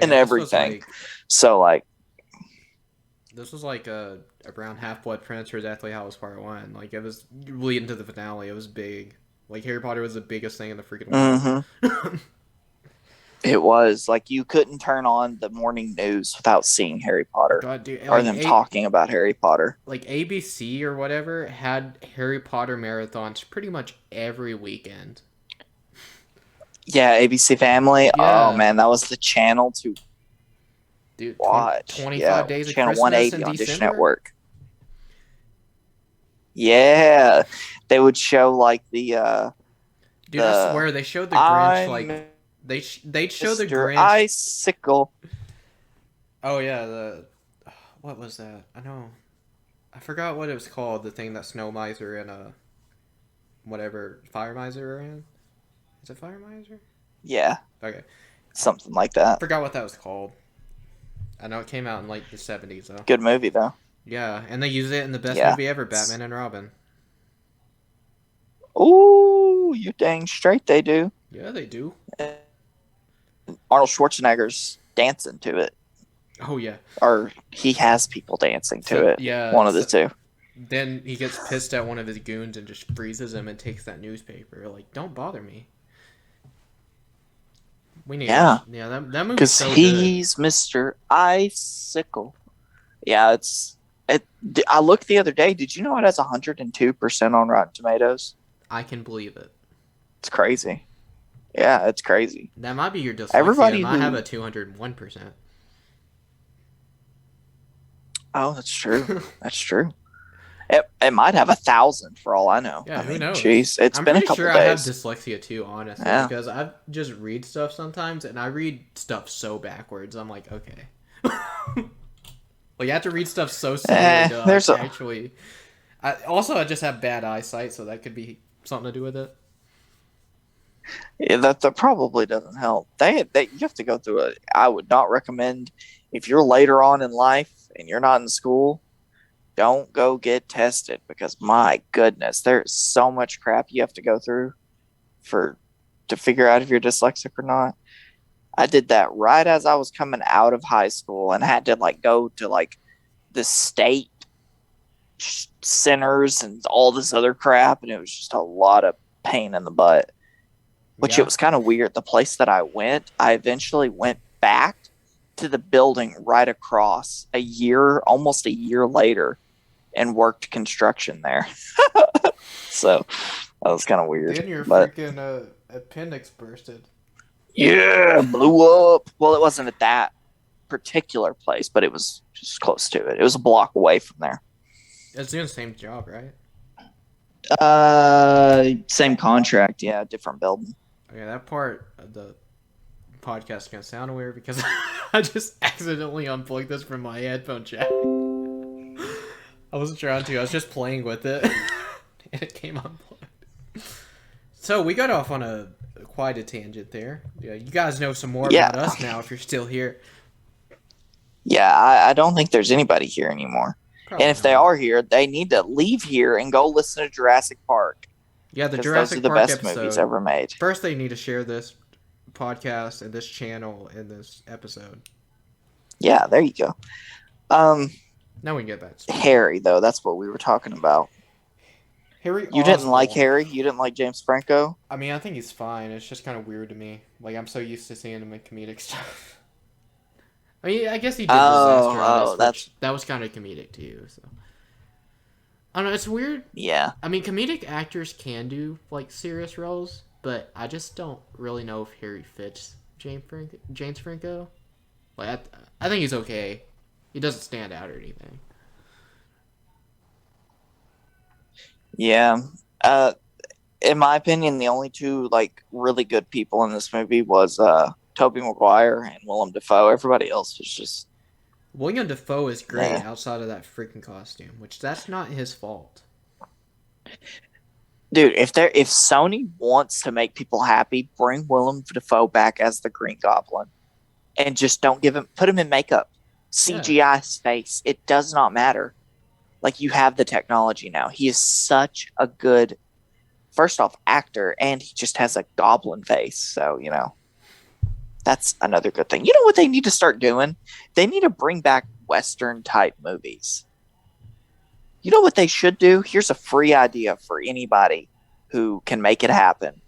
And everything. So like this was like around Half-Blood Prince or Deathly Hallows Part 1. Like it was leading to the finale. It was big. Like Harry Potter was the biggest thing in the freaking world. Mm-hmm. It was like you couldn't turn on the morning news without seeing Harry Potter. God, dude, or them talking about Harry Potter. Like ABC or whatever had Harry Potter marathons pretty much every weekend. Yeah, ABC Family. Yeah. Oh man, that was the channel to watch. 25 days of channel Christmas 180 in on Dish December? Network. Yeah, they would show like the. Dude, I swear they showed the Grinch like they'd show the Grinch. Icicle. Oh yeah, what was that? I forgot what it was called. The thing that Snow Miser and whatever Fire Miser are in. Is it Fire Miser? Yeah. Okay. Something like that. I forgot what that was called. I know it came out in like the 70s though. Good movie though. Yeah, and they use it in the best movie ever, Batman and Robin. Ooh, you dang straight they do. Yeah, they do. Arnold Schwarzenegger's dancing to it. Oh yeah. Or he has people dancing to it. Yeah. One of the two. Then he gets pissed at one of his goons and just freezes him and takes that newspaper. Like, don't bother me. We need that movie. Because so he's Mr. Icicle. Yeah, I looked the other day. Did you know it has 102% on Rotten Tomatoes? I can believe it. It's crazy. Yeah, it's crazy. That might be your dyslexia. Everybody I have a 201%. Oh, that's true. That's true. It might have 1,000 for all I know. Yeah, I who mean, knows? Jeez, it's I'm been a pretty couple sure days. I have dyslexia too, honestly, Yeah. because I just read stuff sometimes, and I read stuff so backwards. I'm like, okay. Like, you have to read stuff so slowly to actually... I just have bad eyesight, so that could be something to do with it. Yeah, that probably doesn't help. You have to go through it. I would not recommend, if you're later on in life and you're not in school, don't go get tested, because my goodness, there's so much crap you have to go through to figure out if you're dyslexic or not. I did that right as I was coming out of high school and had to go to the state centers and all this other crap, and it was just a lot of pain in the butt. Which it was kind of weird. The place that I went, I eventually went back to the building right across almost a year later, and worked construction there. So that was kind of weird. Then your freaking appendix bursted. Yeah, blew up. Well, it wasn't at that particular place, but it was just close to it. It was a block away from there. It's doing the same job, right? Same contract, yeah, different building. Okay, that part of the podcast is gonna sound weird because I just accidentally unplugged this from my headphone jack. I wasn't trying to. I was just playing with it, and it came unplugged. So we got off on quite a tangent there. Yeah, you guys know some more about us now if you're still here. Yeah, I don't think there's anybody here anymore. Probably and if they are here, they need to leave here and go listen to Jurassic Park. Yeah, the Jurassic those are the Park best episode. movies ever made. First, they need to share this podcast and this channel and this episode. Yeah, there you go. Now we can get back to Harry, though. That's what we were talking about. Harry You didn't like Harry? You didn't like James Franco? I mean, I think he's fine. It's just kind of weird to me. Like, I'm so used to seeing him in comedic stuff. I mean, I guess he did Disaster Artist, that was kind of comedic too. So I don't know. It's weird. Yeah. I mean, comedic actors can do serious roles, but I just don't really know if Harry fits James Franco. Like, I think he's okay. He doesn't stand out or anything. Yeah. In my opinion, the only two really good people in this movie was Tobey Maguire and Willem Dafoe. Everybody else was just... William Dafoe is great outside of that freaking costume, which that's not his fault. Dude, if Sony wants to make people happy, bring Willem Dafoe back as the Green Goblin, and just don't put him in makeup, CGI his face. It does not matter. You have the technology now. He is such a good, first off, actor, and he just has a goblin face. So that's another good thing. You know what they need to start doing? They need to bring back Western type movies. You know what they should do? Here's a free idea for anybody who can make it happen.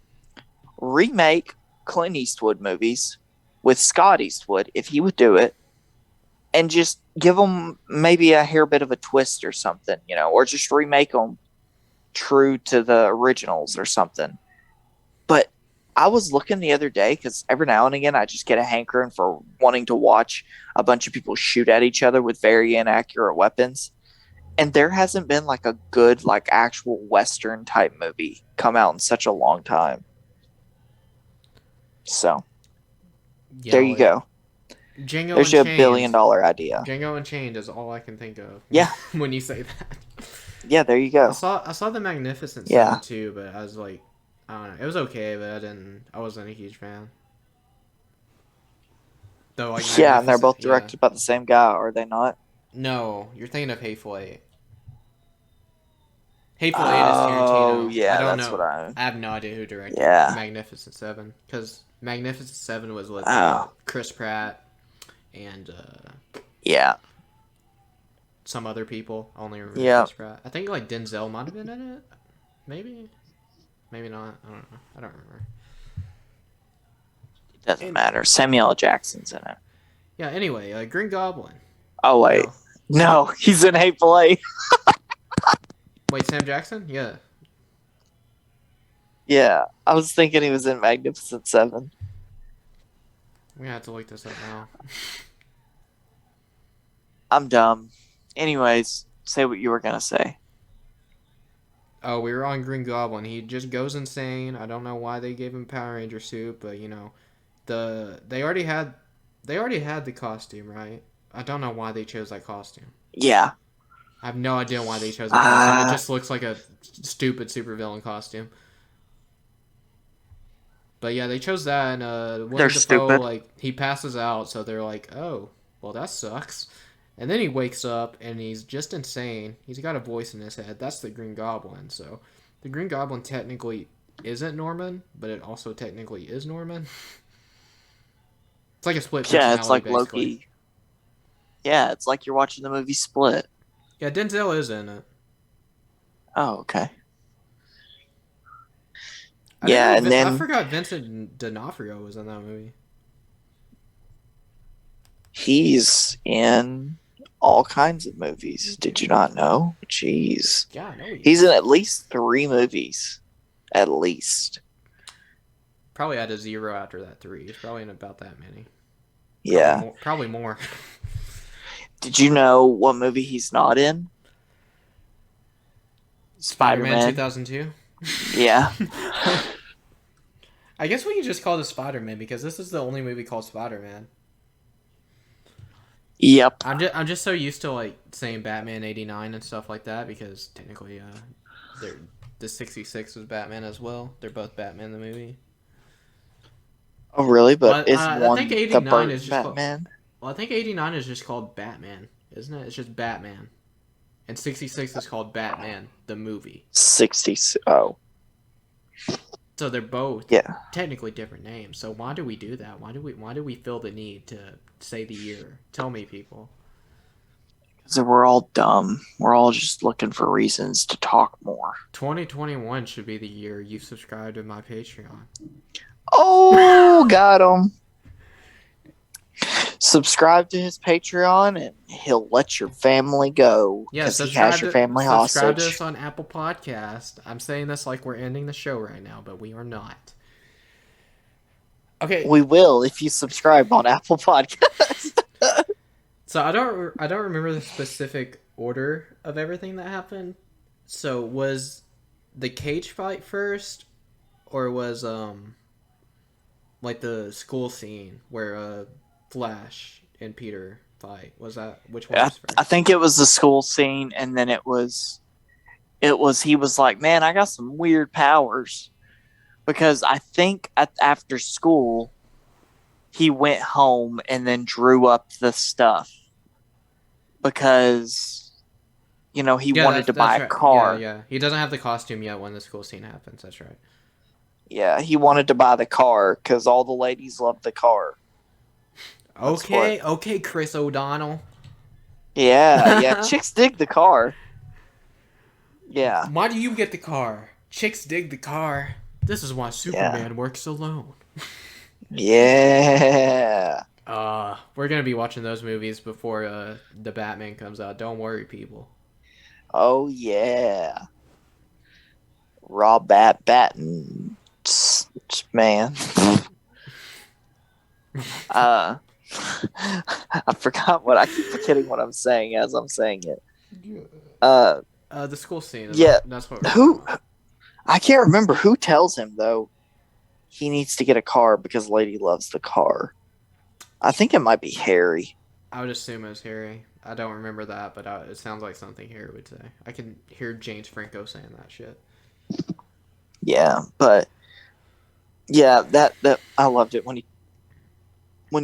Remake Clint Eastwood movies with Scott Eastwood, if he would do it, and just give them maybe a hair bit of a twist or something, or just remake them true to the originals or something. But I was looking the other day, because every now and again I just get a hankering for wanting to watch a bunch of people shoot at each other with very inaccurate weapons. And there hasn't been a good actual Western type movie come out in such a long time. So there you go. Django There's your Unchained. $1 billion idea. Django Unchained is all I can think of. Yeah. When you say that. Yeah, there you go. I saw the Magnificent Seven too, but I was like, I don't know. It was okay, but I wasn't a huge fan. Though, yeah, and they're both directed by the same guy, are they not? No, you're thinking of Hateful Eight. Hateful Eight is Tarantino. Oh, yeah, I don't that's know. what I have no idea who directed Magnificent Seven, because Magnificent Seven was with Chris Pratt and some other people. I only remember Chris Pratt. I think Denzel might have been in it. Maybe not. I don't know. I don't remember. It doesn't matter. Samuel L. Jackson's in it. Yeah. Anyway, Green Goblin. Oh wait, no, he's in Hateful Eight. Wait, Sam Jackson? Yeah. Yeah, I was thinking he was in Magnificent Seven. We have to look this up now. I'm dumb. Anyways, say what you were gonna say. Oh, we were on Green Goblin. He just goes insane. I don't know why they gave him Power Ranger suit, but you know, they already had the costume, right? I don't know why they chose that costume. Yeah. I have no idea why they chose that costume. It just looks like a stupid supervillain costume. But yeah, they chose that, and Willem Dafoe, stupid. like, he passes out, so they're like, oh, well, that sucks. And then he wakes up, and he's just insane. He's got a voice in his head. That's the Green Goblin. So the Green Goblin technically isn't Norman, but it also technically is Norman. It's like a split personality, Yeah, it's like basically. Loki. Yeah, it's like you're watching the movie Split. Yeah, Denzel is in it. Oh, okay. Yeah, and then I forgot Vincent D'Onofrio was in that movie. he's in all kinds of movies. Did you not know? Jeez. Yeah, I know He's in at least 3 movies. At least. Probably had a 0 after that 3. He's probably in about that many. Yeah. Probably more. Did you know what movie he's not in? Spider-Man Spider-Man. 2002? Yeah. I guess we can just call it Spider-Man because this is the only movie called Spider-Man. Yep. I'm just so used to like saying Batman 89 and stuff like that because technically the 66 was Batman as well. They're both Batman the movie. Oh, really? But is I one think the 89 Burt is just Batman? Well, I think 89 is just called Batman, isn't it? It's just Batman. And 66 is called Batman the movie. 60. Oh. So they're both technically different names. So why do we do that? Why do we feel the need to say the year? Tell me, people. Because we're all dumb. We're all just looking for reasons to talk more. 2021 should be the year you subscribe to my Patreon. Oh, got him. Subscribe to his Patreon and he'll let your family go. Yeah, because he has your family subscribe to hostage. us on Apple Podcast. I'm saying this like we're ending the show right now, but we are not. Okay. We will if you subscribe on Apple Podcast. So I don't remember the specific order of everything that happened. So was the cage fight first, or was like the school scene where Flash and Peter fight? Was that which one was first? I think it was the school scene, and then it was he was like, man, I got some weird powers. Because I think after school, he went home and then drew up the stuff. Because, he wanted to buy a car. Yeah. He doesn't have the costume yet when the school scene happens. That's right. Yeah, he wanted to buy the car because all the ladies love the car. Okay, Chris O'Donnell. Yeah, chicks dig the car. Yeah. Why do you get the car? Chicks dig the car. This is why Superman works alone. Yeah. We're gonna be watching those movies before the Batman comes out. Don't worry, people. Oh yeah. Raw Batten, man. I forgot what I keep forgetting what I'm saying as I'm saying it. The school scene. That's what. I can't remember who tells him though. He needs to get a car because Lady loves the car. I think it might be Harry. I would assume it was Harry. I don't remember that, but it sounds like something Harry would say. I can hear James Franco saying that shit. Yeah, but yeah, that I loved it when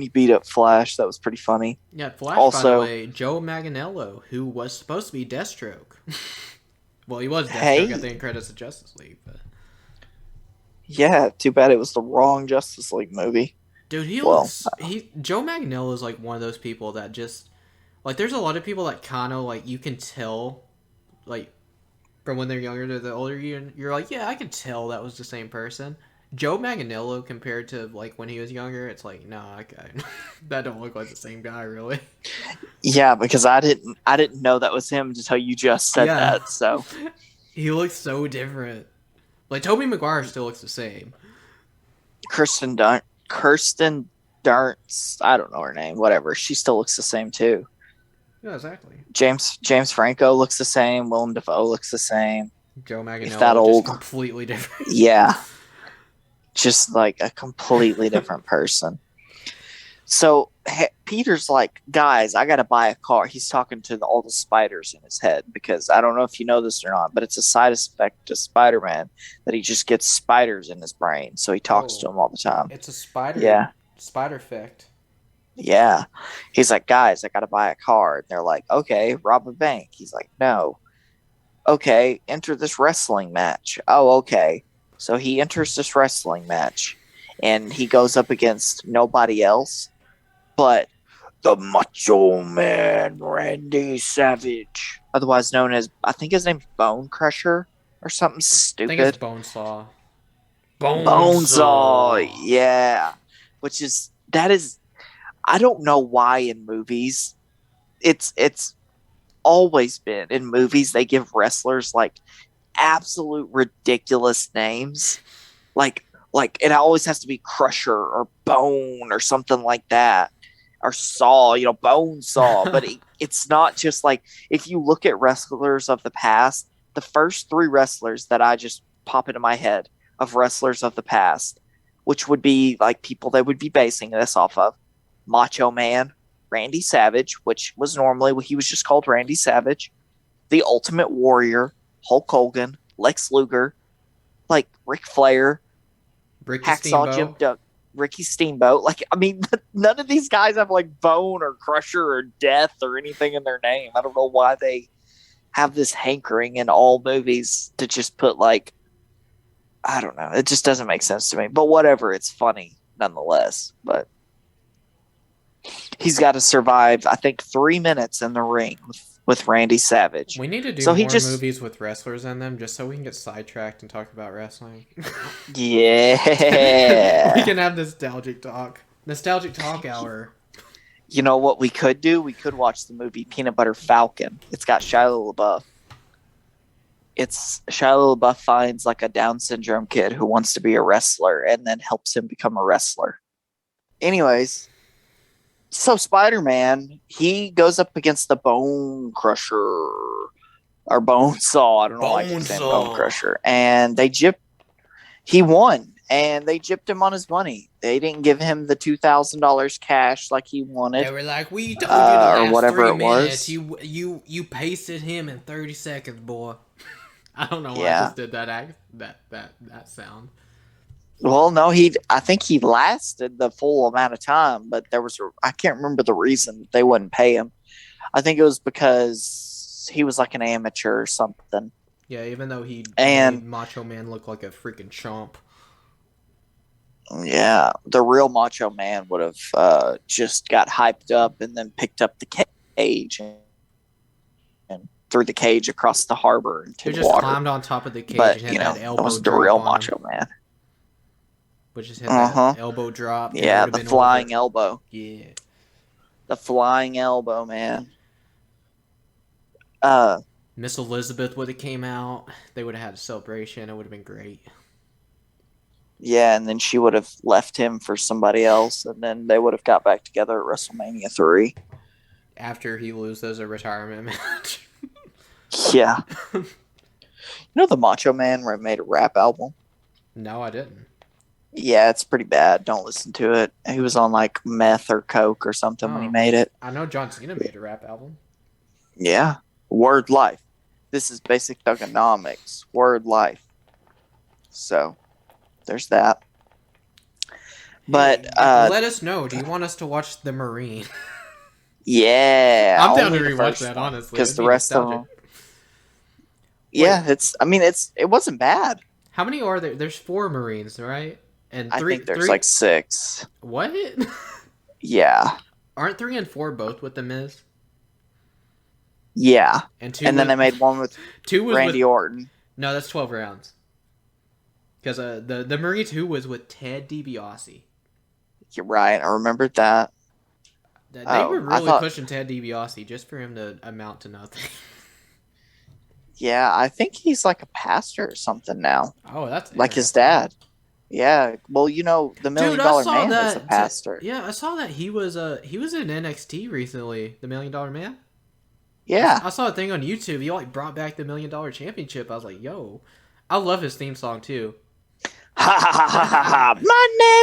he beat up Flash. That was pretty funny. Yeah, Flash. Also, by the way, Joe Manganiello, who was supposed to be Deathstroke. Well, he was Deathstroke at the end credits of Justice League, but yeah, too bad it was the wrong Justice League movie. Dude, Joe Manganiello is like one of those people that just like. There's a lot of people that kind of like you can tell, like from when they're younger to the older you're like, yeah, I can tell that was the same person. Joe Manganiello compared to like when he was younger, it's like, no, that don't look like the same guy, really. Yeah, because I didn't know that was him until you just said that. So he looks so different. Like Tobey Maguire still looks the same. Kirsten Dunst, I don't know her name. Whatever, she still looks the same too. Yeah, exactly. James Franco looks the same. Willem Dafoe looks the same. Joe Manganiello, if that just old. completely different. Yeah. Just like a completely different person. So Peter's like, guys, I got to buy a car. He's talking to all the spiders in his head because I don't know if you know this or not, but it's a side effect to Spider-Man that he just gets spiders in his brain. So he talks to them all the time. It's a spider. Yeah. Spider effect. Yeah. He's like, guys, I got to buy a car. And they're like, okay, rob a bank. He's like, no. Okay, enter this wrestling match. Oh, okay. So he enters this wrestling match and he goes up against nobody else but the Macho Man Randy Savage, otherwise known as, I think his name's Bone Crusher or something stupid. I think it's Bonesaw. Bonesaw, yeah. I don't know why in movies it's always been in movies they give wrestlers like absolute ridiculous names. Like it always has to be Crusher or Bone or something like that. Or Saw, Bone Saw. But it's not just like, if you look at wrestlers of the past, the first 3 wrestlers that I just pop into my head of wrestlers of the past, which would be like people they would be basing this off of: Macho Man, Randy Savage, which was normally, he was just called Randy Savage, The Ultimate Warrior, Hulk Hogan, Lex Luger, like Ric Flair, Hacksaw Jim Duggan, Ricky Steamboat. Like, I mean, none of these guys have like Bone or Crusher or Death or anything in their name. I don't know why they have this hankering in all movies to just put like, I don't know. It just doesn't make sense to me. But whatever, it's funny nonetheless. But he's got to survive, I think, 3 minutes in the ring with Randy Savage. We need to do more movies with wrestlers in them just so we can get sidetracked and talk about wrestling. Yeah. We can have nostalgic talk. Nostalgic talk hour. You know what we could do? We could watch the movie Peanut Butter Falcon. It's got Shia LaBeouf. It's Shia LaBeouf finds like a Down syndrome kid who wants to be a wrestler and then helps him become a wrestler. Anyways, so Spider-Man, he goes up against the Bone Crusher or Bone Saw. I don't know why I keep saying Bone Crusher. And he won, and they gypped him on his money. They didn't give him the $2,000 cash like he wanted. They were like, "We told you the last or whatever 3 it minutes. was. You pasted him in 30 seconds, boy." I don't know why Yeah. I just did that sound. Well, no, I think he lasted the full amount of time, but I can't remember the reason they wouldn't pay him. I think it was because he was like an amateur or something. Yeah, even though he made Macho Man look like a freaking chump. Yeah, the real Macho Man would have just got hyped up and then picked up the cage and threw the cage across the harbor into He just water. climbed on top of the cage But, and hit that elbow that was the drop real on Macho him. Man. Which just hit that elbow drop. Yeah, the flying elbow. Yeah. The flying elbow, man. Miss Elizabeth would have came out. They would have had a celebration. It would have been great. Yeah, and then she would have left him for somebody else, and then they would have got back together at WrestleMania 3. After he loses a retirement match. Yeah. You know the Macho Man made a rap album? No, I didn't. Yeah, it's pretty bad. Don't listen to it. He was on like meth or coke or something when he made it. I know John Cena made a rap album. Yeah. Word Life. This is basic thugonomics. Word Life. So, there's that. But let us know. Do you want us to watch The Marine? Yeah. I'm down to rewatch that, honestly. Because the rest of them. Yeah, it wasn't bad. How many are there? There's 4 Marines, right? And I think there's like 6. What? Yeah. Aren't 3 and 4 both with The Miz? Yeah. And then they made one with Randy Orton. No, that's 12 rounds. Because the Marine 2 was with Ted DiBiase. You're right. I remembered that. They were really pushing Ted DiBiase just for him to amount to nothing. Yeah, I think he's like a pastor or something now. Oh, that's like his dad. Yeah, well, the $1 Million Man is a pastor. Yeah, I saw that he was in NXT recently. The $1 Million Man. Yeah. I saw a thing on YouTube. He like brought back the $1 Million Championship. I was like, yo, I love his theme song too. Ha ha ha ha ha ha! Money,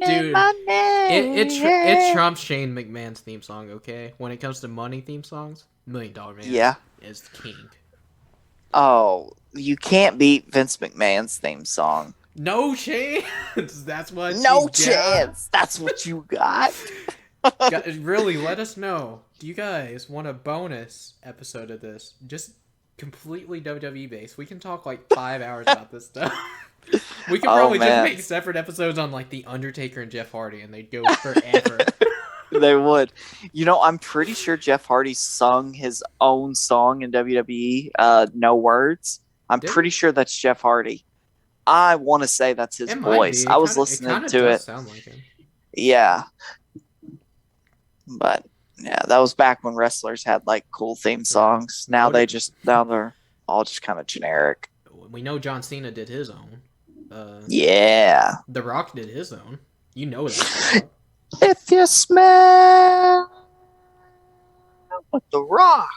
Dude, money. It trumps Shane McMahon's theme song. Okay, when it comes to money theme songs, $1 Million Man Yeah. is king. Oh, you can't beat Vince McMahon's theme song. No chance. That's what. No chance. That's what you got. Really, let us know. Do you guys want a bonus episode of this? Just completely WWE based. We can talk like 5 hours about this stuff. We could probably just make separate episodes on like The Undertaker and Jeff Hardy, and they'd go forever. They would. You know, I'm pretty sure Jeff Hardy sung his own song in WWE, No Words. I'm pretty sure that's Jeff Hardy. I want to say that's his voice. I was listening to it. Sound like him. Yeah. But yeah, that was back when wrestlers had like cool theme songs. Now they're all just kind of generic. We know John Cena did his own. Yeah. The Rock did his own. You know that. If you smell what The Rock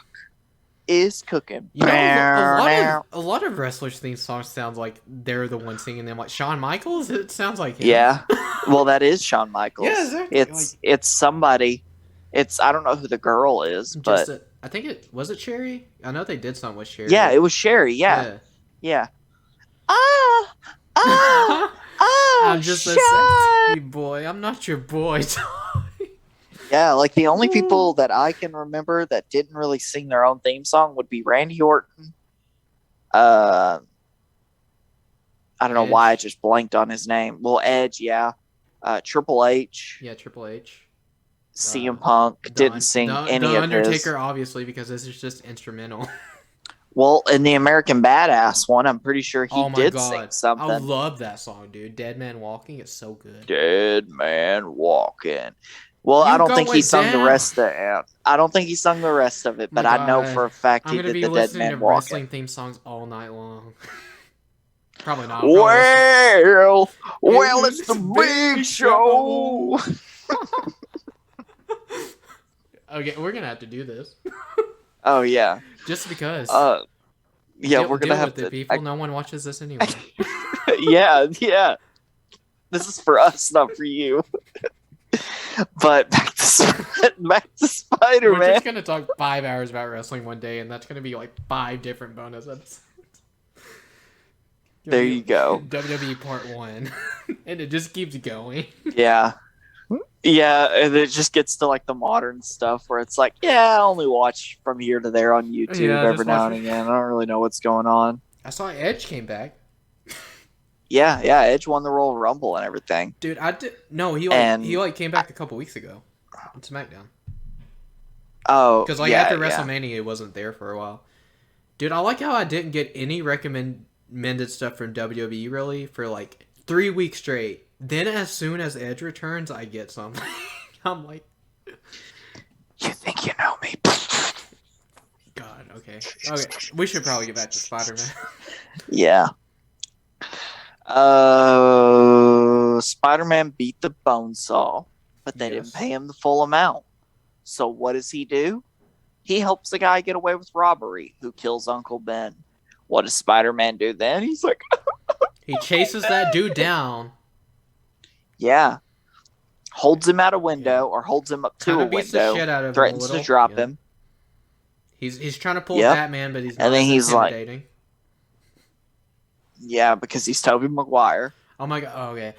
is cooking. You know, a lot of wrestlers' theme songs sounds like they're the one singing them. Like Shawn Michaels, it sounds like him. Yeah. Well, that is Shawn Michaels. Yeah, exactly. It's somebody. I don't know who the girl is, but I think it Sherry. I know they did something with Sherry. Yeah, it was Sherry. Yeah. I'm just a sexy boy. I'm not your boy. Yeah, like the only people that I can remember that didn't really sing their own theme song would be Randy Orton. I don't know why I just blanked on his name. Well, Edge, yeah. Triple H. Yeah, Triple H. CM Punk didn't sing any of his. The Undertaker, obviously, because this is just instrumental. Well, in the American Badass one, I'm pretty sure he did sing something. I love that song, dude. Dead Man Walking is so good. Dead Man Walking. Well, I don't think he sung the rest of it. I don't think he sung the rest of it, but I know for a fact he did the Dead Man Walking. I'm going to be listening to wrestling theme songs all night long. Probably not. Well, it's the big show. Okay, we're going to have to do this. Oh, yeah. Just because. Yeah, we're going to have to. People, no one watches this anyway. Yeah. This is for us, not for you. But back to Spider-Man. We're just going to talk 5 hours about wrestling one day, and that's going to be like 5 different bonus episodes. There you go. WWE Part 1. And it just keeps going. Yeah. Yeah, and it just gets to like the modern stuff where it's like, yeah, I only watch from here to there on YouTube every now and again. I don't really know what's going on. I saw Edge came back. Yeah, Edge won the Royal Rumble and everything. Dude, he came back a couple weeks ago on SmackDown. Oh, because after WrestleMania, it wasn't there for a while. Dude, I like how I didn't get any recommended stuff from WWE really for like 3 weeks straight. Then as soon as Edge returns, I get something. I'm like, you think you know me? God, okay. We should probably get back to Spider-Man. Yeah. Spider-Man beat the Bonesaw, but they didn't pay him the full amount. So what does he do? He helps the guy get away with robbery who kills Uncle Ben. What does Spider-Man do then? He's like... He chases that dude down. Yeah. Holds him out a window or holds him up to a beats the window. shit out of threatens him to drop him. He's trying to pull Batman, but he's not. And then he's intimidating. Like... Yeah, because he's Tobey Maguire. Oh my god. Oh, okay.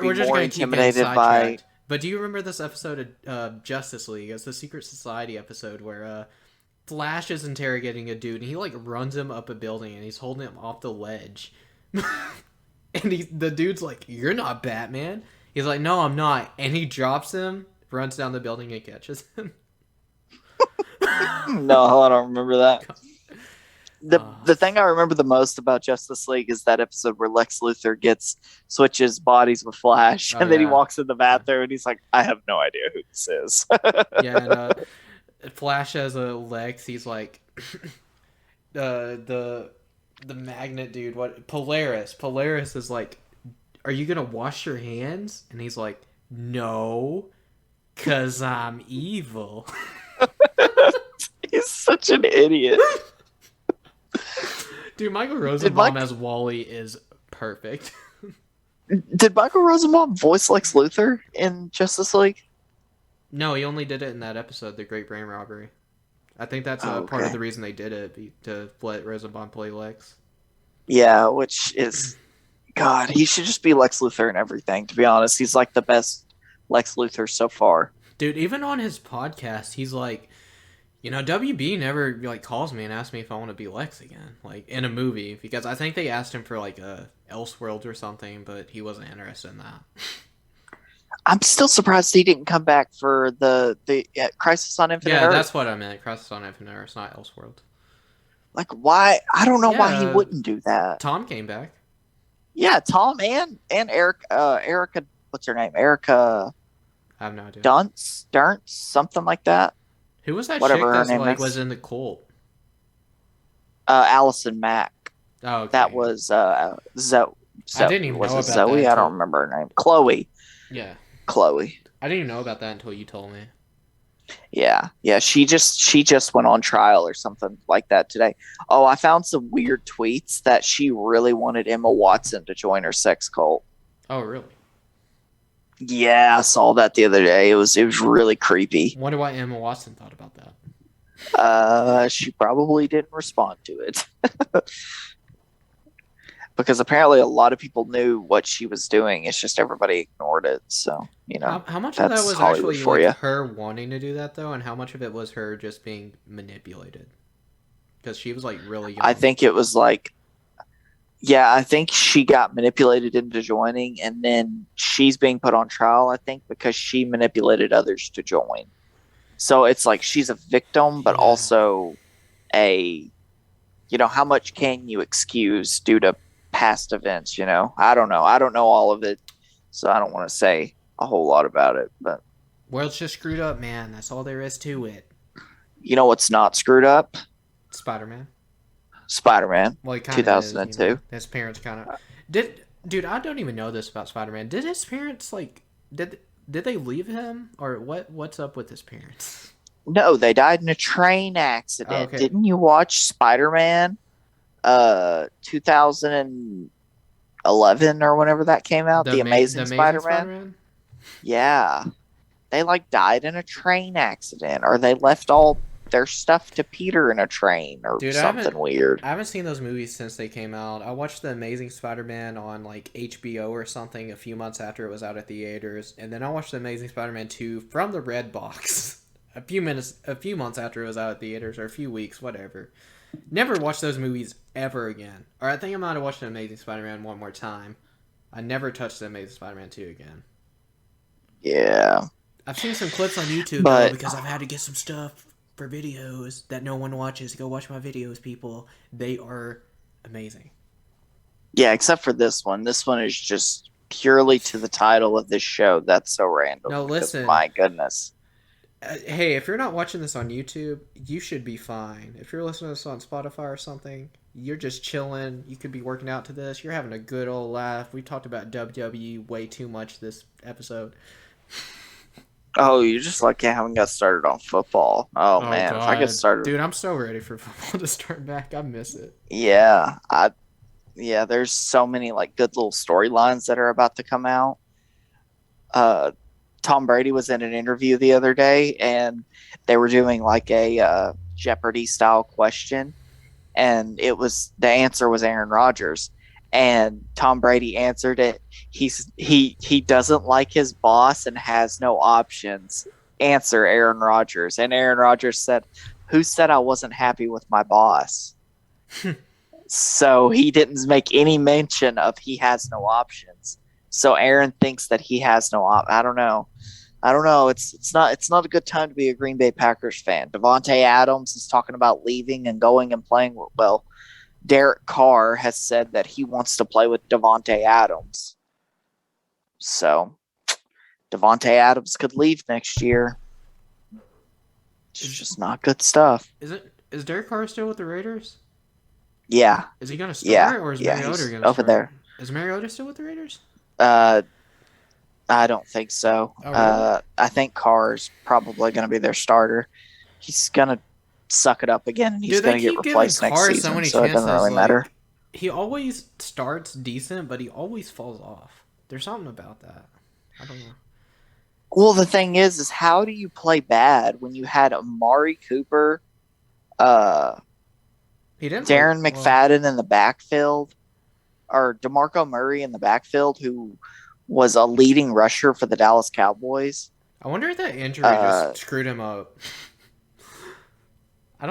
We're just more intimidated by... But do you remember this episode of Justice League? It's the Secret Society episode where Flash is interrogating a dude, and he like runs him up a building, and he's holding him off the ledge. And the dude's like, "You're not Batman." He's like, "No, I'm not." And he drops him, runs down the building, and catches him. No, I don't remember that. The thing I remember the most about Justice League is that episode where Lex Luthor switches bodies with Flash, and then he walks in the bathroom, and he's like, "I have no idea who this is." Yeah, and Flash has a Lex. He's like, the magnet dude. What Polaris? Polaris is like, "Are you gonna wash your hands?" And he's like, "No, 'cause I'm evil." such an idiot. Dude, Michael Rosenbaum as Wally is perfect. Did Michael Rosenbaum voice Lex Luthor in Justice League? No, he only did it in that episode, The Great Brain Robbery. I think that's part of the reason they did it, to let Rosenbaum play Lex. Yeah, which is... God, he should just be Lex Luthor and everything, to be honest. He's like the best Lex Luthor so far. Dude, even on his podcast, he's like, WB never calls me and asks me if I want to be Lex again, in a movie, because I think they asked him for a Elseworlds or something, but he wasn't interested in that. I'm still surprised he didn't come back for the Crisis on Infinite Earth. Yeah, that's what I meant. Crisis on Infinite Earth, not Elseworlds. Why? I don't know why he wouldn't do that. Tom came back. Yeah, Tom and Erica, what's her name? Erica... I have no idea. Dunce, something like that. Who was that Whatever chick her that name was in the cult? Allison Mack. Oh, okay. That was Zoe. I didn't even know about Zoe? that. I don't remember her name. Chloe. Yeah. Chloe. I didn't even know about that until you told me. Yeah. She just went on trial or something like that today. Oh, I found some weird tweets that she really wanted Emma Watson to join her sex cult. Oh, really? Yeah, I saw that the other day. It was really creepy. Wonder why Emma Watson thought about that. She probably didn't respond to it. Because apparently a lot of people knew what she was doing. It's just everybody ignored it. So, how much of that was Hollywood actually for her wanting to do that, though, and how much of it was her just being manipulated? Because she was really young. I think it was I think she got manipulated into joining, and then she's being put on trial, I think, because she manipulated others to join. So it's she's a victim, but also how much can you excuse due to past events, I don't know. I don't know all of it, so I don't want to say a whole lot about it. But world's just screwed up, man. That's all there is to it. You know what's not screwed up? Spider-Man. Well, he 2002. Is, his parents kind of dude. I don't even know this about Spider-Man. Did his parents did they leave him, or what's up with his parents? No, they died in a train accident. Oh, okay. Didn't you watch Spider-Man 2011 or whenever that came out? The Amazing Spider-Man? Yeah. They died in a train accident, or they left all their stuff to Peter in a train, or something weird. I haven't seen those movies since they came out. I watched The Amazing Spider-Man on HBO or something a few months after it was out at theaters, and then I watched The Amazing Spider-Man 2 from the Red Box a few months after it was out at theaters, or a few weeks, whatever. Never watched those movies ever again. Or I think I might have watched The Amazing Spider-Man one more time. I never touched The Amazing Spider-Man 2 again. Yeah. I've seen some clips on YouTube though, because I've had to get some stuff for videos that no one watches. Go watch my videos, people. They are amazing. Yeah, except for this one. This one is just purely to the title of this show. That's so random. No, listen. My goodness. Hey, if you're not watching this on YouTube, you should be fine. If you're listening to this on Spotify or something, you're just chilling. You could be working out to this. You're having a good old laugh. We talked about WWE way too much this episode. Oh, you just haven't got started on football. Oh man, God. If I get started, dude, I'm so ready for football to start back. I miss it. Yeah, there's so many good little storylines that are about to come out. Tom Brady was in an interview the other day, and they were doing a Jeopardy style question, and the answer was Aaron Rodgers, and Tom Brady answered it. He doesn't like his boss and has no options. Answer, Aaron Rodgers. And Aaron Rodgers said, "Who said I wasn't happy with my boss?" So he didn't make any mention of he has no options. So Aaron thinks that he has no I don't know. It's not a good time to be a Green Bay Packers fan. Devontae Adams is talking about leaving and going and playing. Well, Derek Carr has said that he wants to play with Devontae Adams. So Devontae Adams could leave next year. It's just not good stuff. Is Derek Carr still with the Raiders? Yeah. Is he going to start, or is Mariota going to start? Over there. Is Mariota still with the Raiders? I don't think so. Oh, really? I think Carr's probably going to be their starter. He's going to suck it up again, and he's Dude, going they to get keep giving replaced next Carr season, so many so it chances. doesn't really matter. He always starts decent, but he always falls off. There's something about that. I don't know. Well, the thing is how do you play bad when you had Amari Cooper, He didn't Darren McFadden in the backfield, or DeMarco Murray in the backfield, who was a leading rusher for the Dallas Cowboys. I wonder if that injury just screwed him up.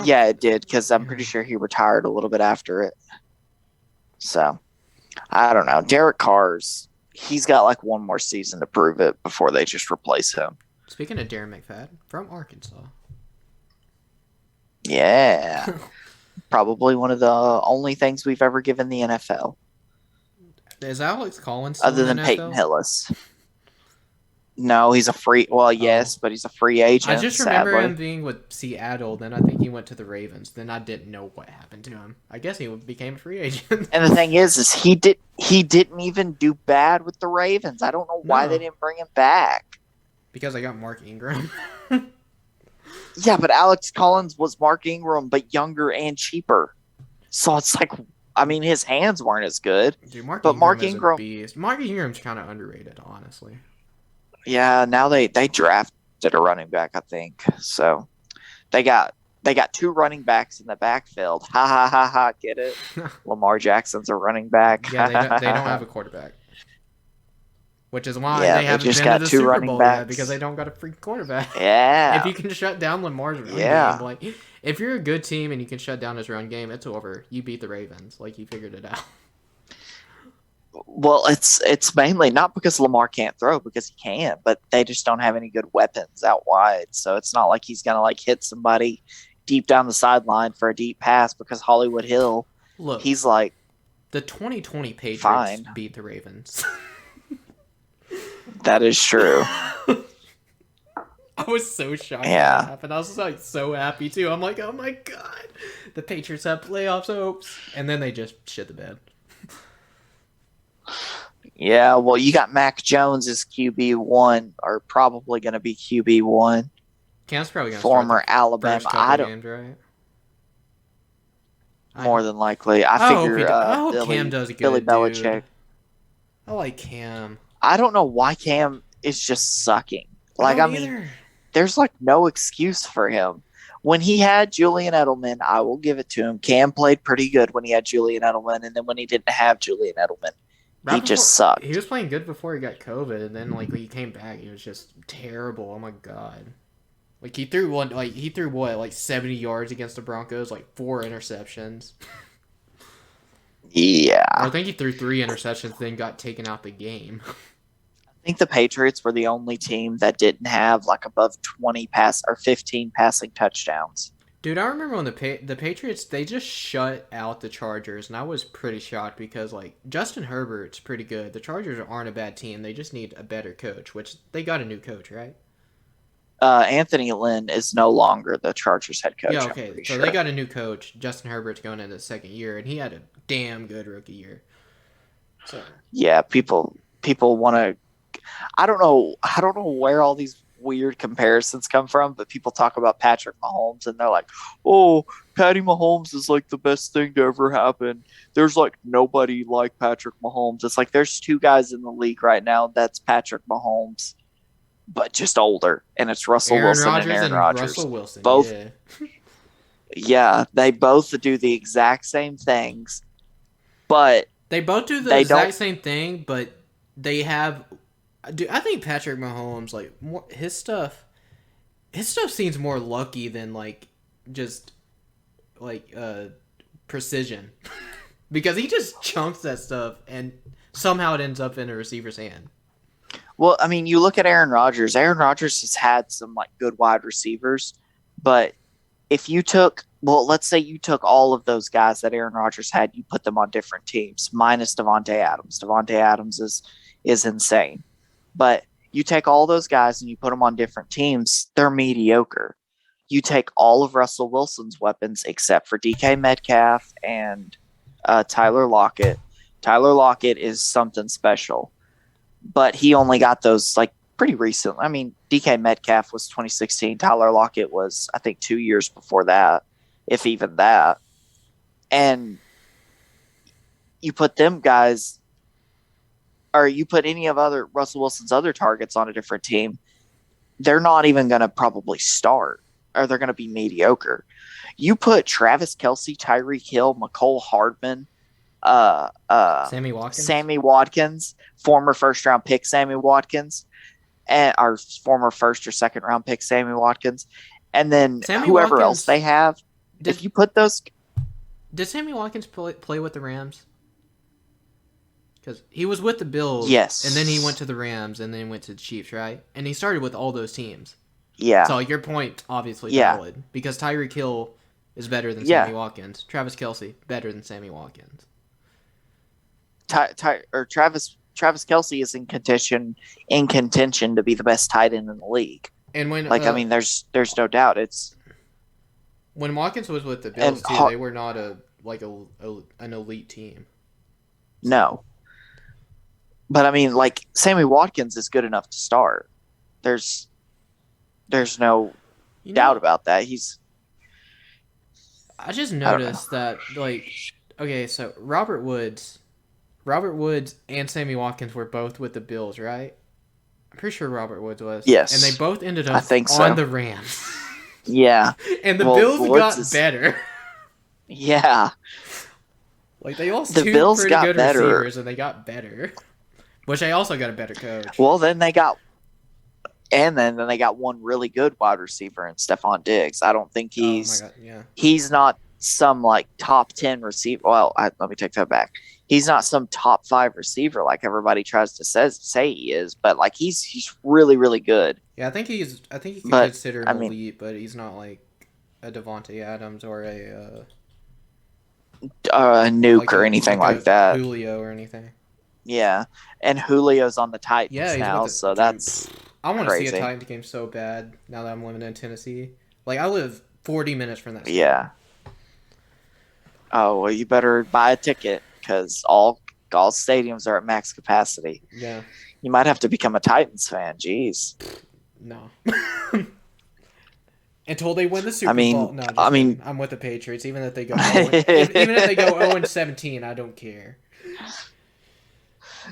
Yeah, it did, because I'm pretty sure he retired a little bit after it. So, I don't know. Derek Carr's, he's got like one more season to prove it before they just replace him. Speaking of Darren McFadden, from Arkansas. Yeah. Probably one of the only things we've ever given the NFL. Is Alex Collins still other in than the Peyton NFL? Hillis? No, he's a free. Well, yes, but he's a free agent. I just remember sadly. him being with Seattle. Then I think he went to the Ravens. Then I didn't know what happened to him. I guess he became a free agent. And the thing is he didn't even do bad with the Ravens. I don't know why they didn't bring him back. Because I got Mark Ingram. Yeah, but Alex Collins was Mark Ingram, but younger and cheaper. So it's like, I mean, his hands weren't as good. Dude, Mark Mark is a Ingram, beast. Mark Ingram's kind of underrated, honestly. yeah. Now they drafted a running back, I think. So they got two running backs in the backfield. Ha ha ha ha! Get it? Lamar Jackson's a running back. Yeah, they don't have a quarterback. Which is why Yeah, they haven't just been got to the two Super running Bowl backs. yet, because they don't got a freaking quarterback. Yeah. If you can shut down Lamar's run Yeah. game, like if you're a good team and you can shut down his run game, it's over. You beat the Ravens. Like, you figured it out. Well, it's mainly not because Lamar can't throw, because he can, but they just don't have any good weapons out wide. So it's not like he's gonna like hit somebody deep down the sideline for a deep pass, because Hollywood Hill, Look, he's like, the 2020 Patriots fine. beat the Ravens. That is true. I was so shocked when Yeah. that happened. I was like so happy too. I'm like, oh my god, the Patriots have playoffs hopes, and then they just shit the bed. Yeah, well, you got Mac Jones as QB1, or probably going to be QB1. Cam's probably gonna Former start the Alabama. first couple I don't. games, right? More than likely, I figure. I hope Cam does good, Billy dude. Belichick. I like Cam. I don't know why Cam is just sucking. Like, I mean, either. there's like no excuse for him. When he had Julian Edelman, I will give it to him. Cam played pretty good when he had Julian Edelman, and then when he didn't have Julian Edelman, he just sucked. He was playing good before he got COVID, and then like when he came back, he was just terrible. Oh my god! Like he threw what, 70 yards against the Broncos, like 4 interceptions. Yeah, I think he threw 3 interceptions, then got taken out the game. I think the Patriots were the only team that didn't have like above 20 pass or 15 passing touchdowns. Dude, I remember when the Patriots, they just shut out the Chargers, and I was pretty shocked because like Justin Herbert's pretty good. The Chargers aren't a bad team; they just need a better coach, which they got a new coach, right? Anthony Lynn is no longer the Chargers head coach. Yeah, okay. So they got a new coach. Justin Herbert's going into the second year, and he had a damn good rookie year. So yeah, people want to. I don't know where all these weird comparisons come from, but people talk about Patrick Mahomes, and they're like, "Oh, Patty Mahomes is like the best thing to ever happen." There's like nobody like Patrick Mahomes. It's like there's 2 guys in the league right now. That's Patrick Mahomes, but just older, and it's Russell Wilson and Aaron Rodgers. Russell Wilson, both. Yeah. Yeah, they both do the exact same things, but they both do the exact same thing, but they have. Dude, I think Patrick Mahomes, like, his stuff seems more lucky than like just like precision, because he just chunks that stuff and somehow it ends up in a receiver's hand. Well, I mean, you look at Aaron Rodgers. Aaron Rodgers has had some like good wide receivers, but if you took, let's say you took all of those guys that Aaron Rodgers had, you put them on different teams, minus Devontae Adams. Devontae Adams is insane. But you take all those guys and you put them on different teams, they're mediocre. You take all of Russell Wilson's weapons except for DK Metcalf and Tyler Lockett. Tyler Lockett is something special. But he only got those like pretty recent. I mean, DK Metcalf was 2016. Tyler Lockett was, I think, 2 years before that, if even that. And you put them guys, or you put any of other Russell Wilson's other targets on a different team, they're not even going to probably start, or they're going to be mediocre. You put Travis Kelce, Tyreek Hill, McCole Hardman, Sammy Watkins, former first-round pick Sammy Watkins, and our former first or second-round pick Sammy Watkins, and then whoever else they have. If you put those, did Sammy Watkins play with the Rams? Because he was with the Bills, yes, and then he went to the Rams, and then went to the Chiefs, right? And he started with all those teams. Yeah. So your point, obviously, valid. Because Tyreek Hill is better than Sammy Watkins. Travis Kelce, better than Sammy Watkins. Travis Kelce is in contention to be the best tight end in the league. And when I mean, there's no doubt. It's when Watkins was with the Bills too. They were not an elite team. No. But I mean, like, Sammy Watkins is good enough to start. There's no doubt about that. I just noticed that, like, okay, so Robert Woods and Sammy Watkins were both with the Bills, right? I'm pretty sure Robert Woods was. Yes. And they both ended up on the Rams. Yeah. And the Bills got better. Yeah. Like, they lost two pretty good receivers, and they got better. Which they also got a better coach. Well, then they got one really good wide receiver in Stephon Diggs. I don't think he's not some, like, top 10 receiver. Well, let me take that back. He's not some top 5 receiver like everybody tries to say he is, but, like, he's really, really good. Yeah, I think you could consider him elite, but he's not like a Devontae Adams or a Nuke or anything like that. Julio or anything. Yeah, and Julio's on the Titans now, so that's I want to see a Titans game so bad now that I'm living in Tennessee. Like, I live 40 minutes from that. Yeah. Oh, well, you better buy a ticket because all stadiums are at max capacity. Yeah. You might have to become a Titans fan. Jeez. No. Until they win the Super Bowl. No, I'm with the Patriots. Even if they go 0-17, I don't care.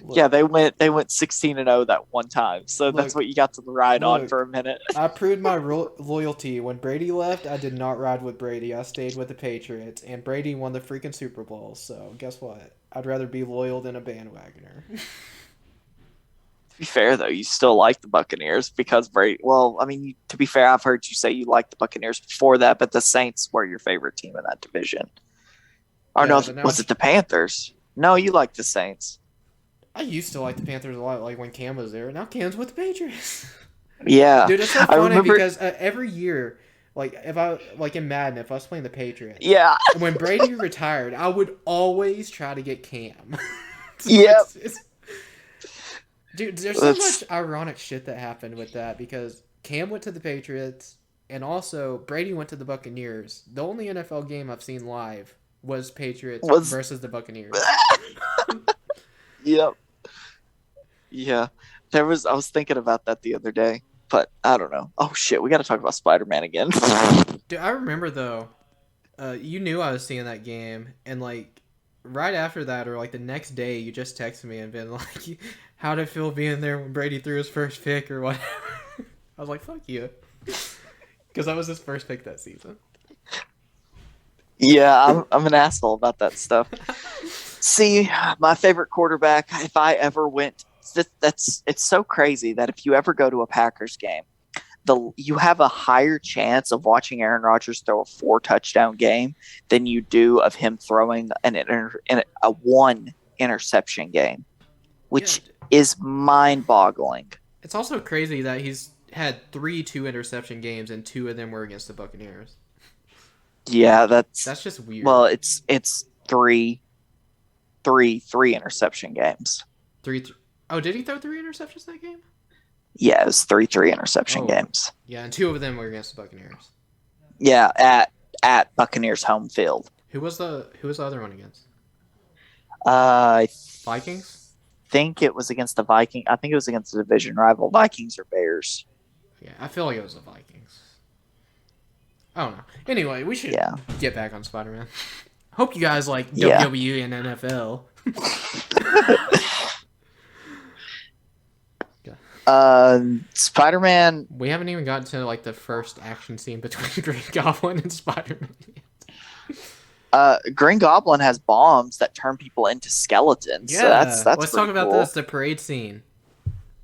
Look, yeah, they went 16-0 that one time, so that's what you got to ride on for a minute. I proved my loyalty when Brady left. I did not ride with Brady. I stayed with the Patriots, and Brady won the freaking Super Bowl. So guess what? I'd rather be loyal than a bandwagoner. To be fair, though, you still like the Buccaneers because Brady. Well, I mean, to be fair, I've heard you say you liked the Buccaneers before that, but the Saints were your favorite team in that division. Or no, was it the Panthers? No, you liked the Saints. I used to like the Panthers a lot, like when Cam was there. Now Cam's with the Patriots. Yeah, dude, it's so funny because every year, like if I in Madden, if I was playing the Patriots, yeah, when Brady retired, I would always try to get Cam. Yep. Dude, there's so much ironic shit that happened with that because Cam went to the Patriots and also Brady went to the Buccaneers. The only NFL game I've seen live was Patriots versus the Buccaneers. Yep. Yeah. I was thinking about that the other day, but I don't know. Oh shit, we got to talk about Spider-Man again. Dude, I remember though, you knew I was seeing that game, and like right after that, or like the next day, you just texted me and been like, "How'd it feel being there when Brady threw his first pick or whatever?" I was like, "Fuck you," because that was his first pick that season. Yeah, I'm an asshole about that stuff. See, my favorite quarterback, if I ever went, it's so crazy that if you ever go to a Packers game, you have a higher chance of watching Aaron Rodgers throw a 4-touchdown game than you do of him throwing a 1 interception game, which is mind-boggling. It's also crazy that he's had 3 2-interception games and 2 of them were against the Buccaneers. Yeah, that's just weird. Well, it's 3 interception games. 3. Oh, did he throw 3 interceptions that game? Yeah, it was 3 interception games. Yeah, and 2 of them were against the Buccaneers. Yeah, at Buccaneers home field. Who was the other one against? I Vikings? think it was against the Vikings. I think it was against the division rival Vikings or Bears. Yeah, I feel like it was the Vikings. I don't know. Anyway, we should get back on Spider-Man. Hope you guys like WWE and NFL. Spider-Man. We haven't even gotten to like the first action scene between Green Goblin and Spider-Man yet. Green Goblin has bombs that turn people into skeletons. Yeah, so that's let's talk about cool. this. The parade scene,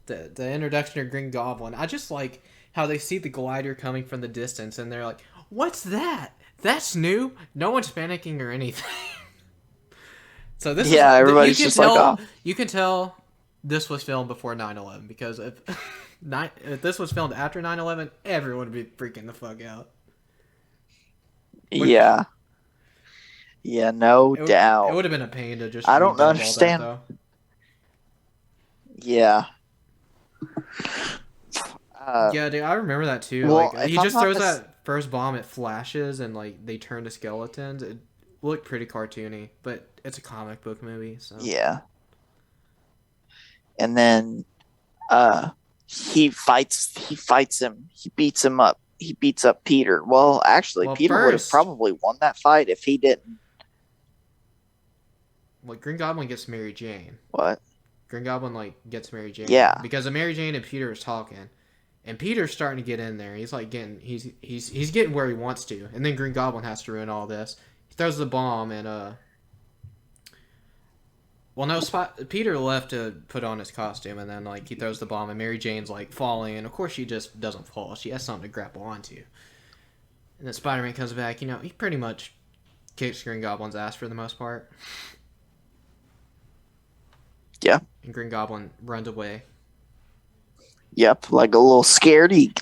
the introduction of Green Goblin. I just like how they see the glider coming from the distance, and they're like, "What's that? That's new." No one's panicking or anything. So this everybody's just like, oh. You can tell this was filmed before 9/11 because if this was filmed after 9/11, everyone would be freaking the fuck out. Yeah, no doubt. It would have been a pain to just. I don't understand. That, yeah. Yeah, dude, I remember that too. Well, like he just throws that first bomb, it flashes, and like they turn to skeletons. It looked pretty cartoony, but it's a comic book movie, so yeah. And then he fights him. He beats him up. He beats up Peter. Well, actually, Peter would have probably won that fight if he didn't. Well, Green Goblin gets Mary Jane. What? Green Goblin gets Mary Jane. Yeah. Because of Mary Jane and Peter is talking, and Peter's starting to get in there. He's like he's getting where he wants to, and then Green Goblin has to ruin all this. He throws the bomb and well, no, Peter left to put on his costume, and then he throws the bomb, and Mary Jane's falling, and of course she just doesn't fall. She has something to grapple onto. And then Spider-Man comes back. He pretty much kicks Green Goblin's ass for the most part. Yeah. And Green Goblin runs away. Yep, like a little scaredy,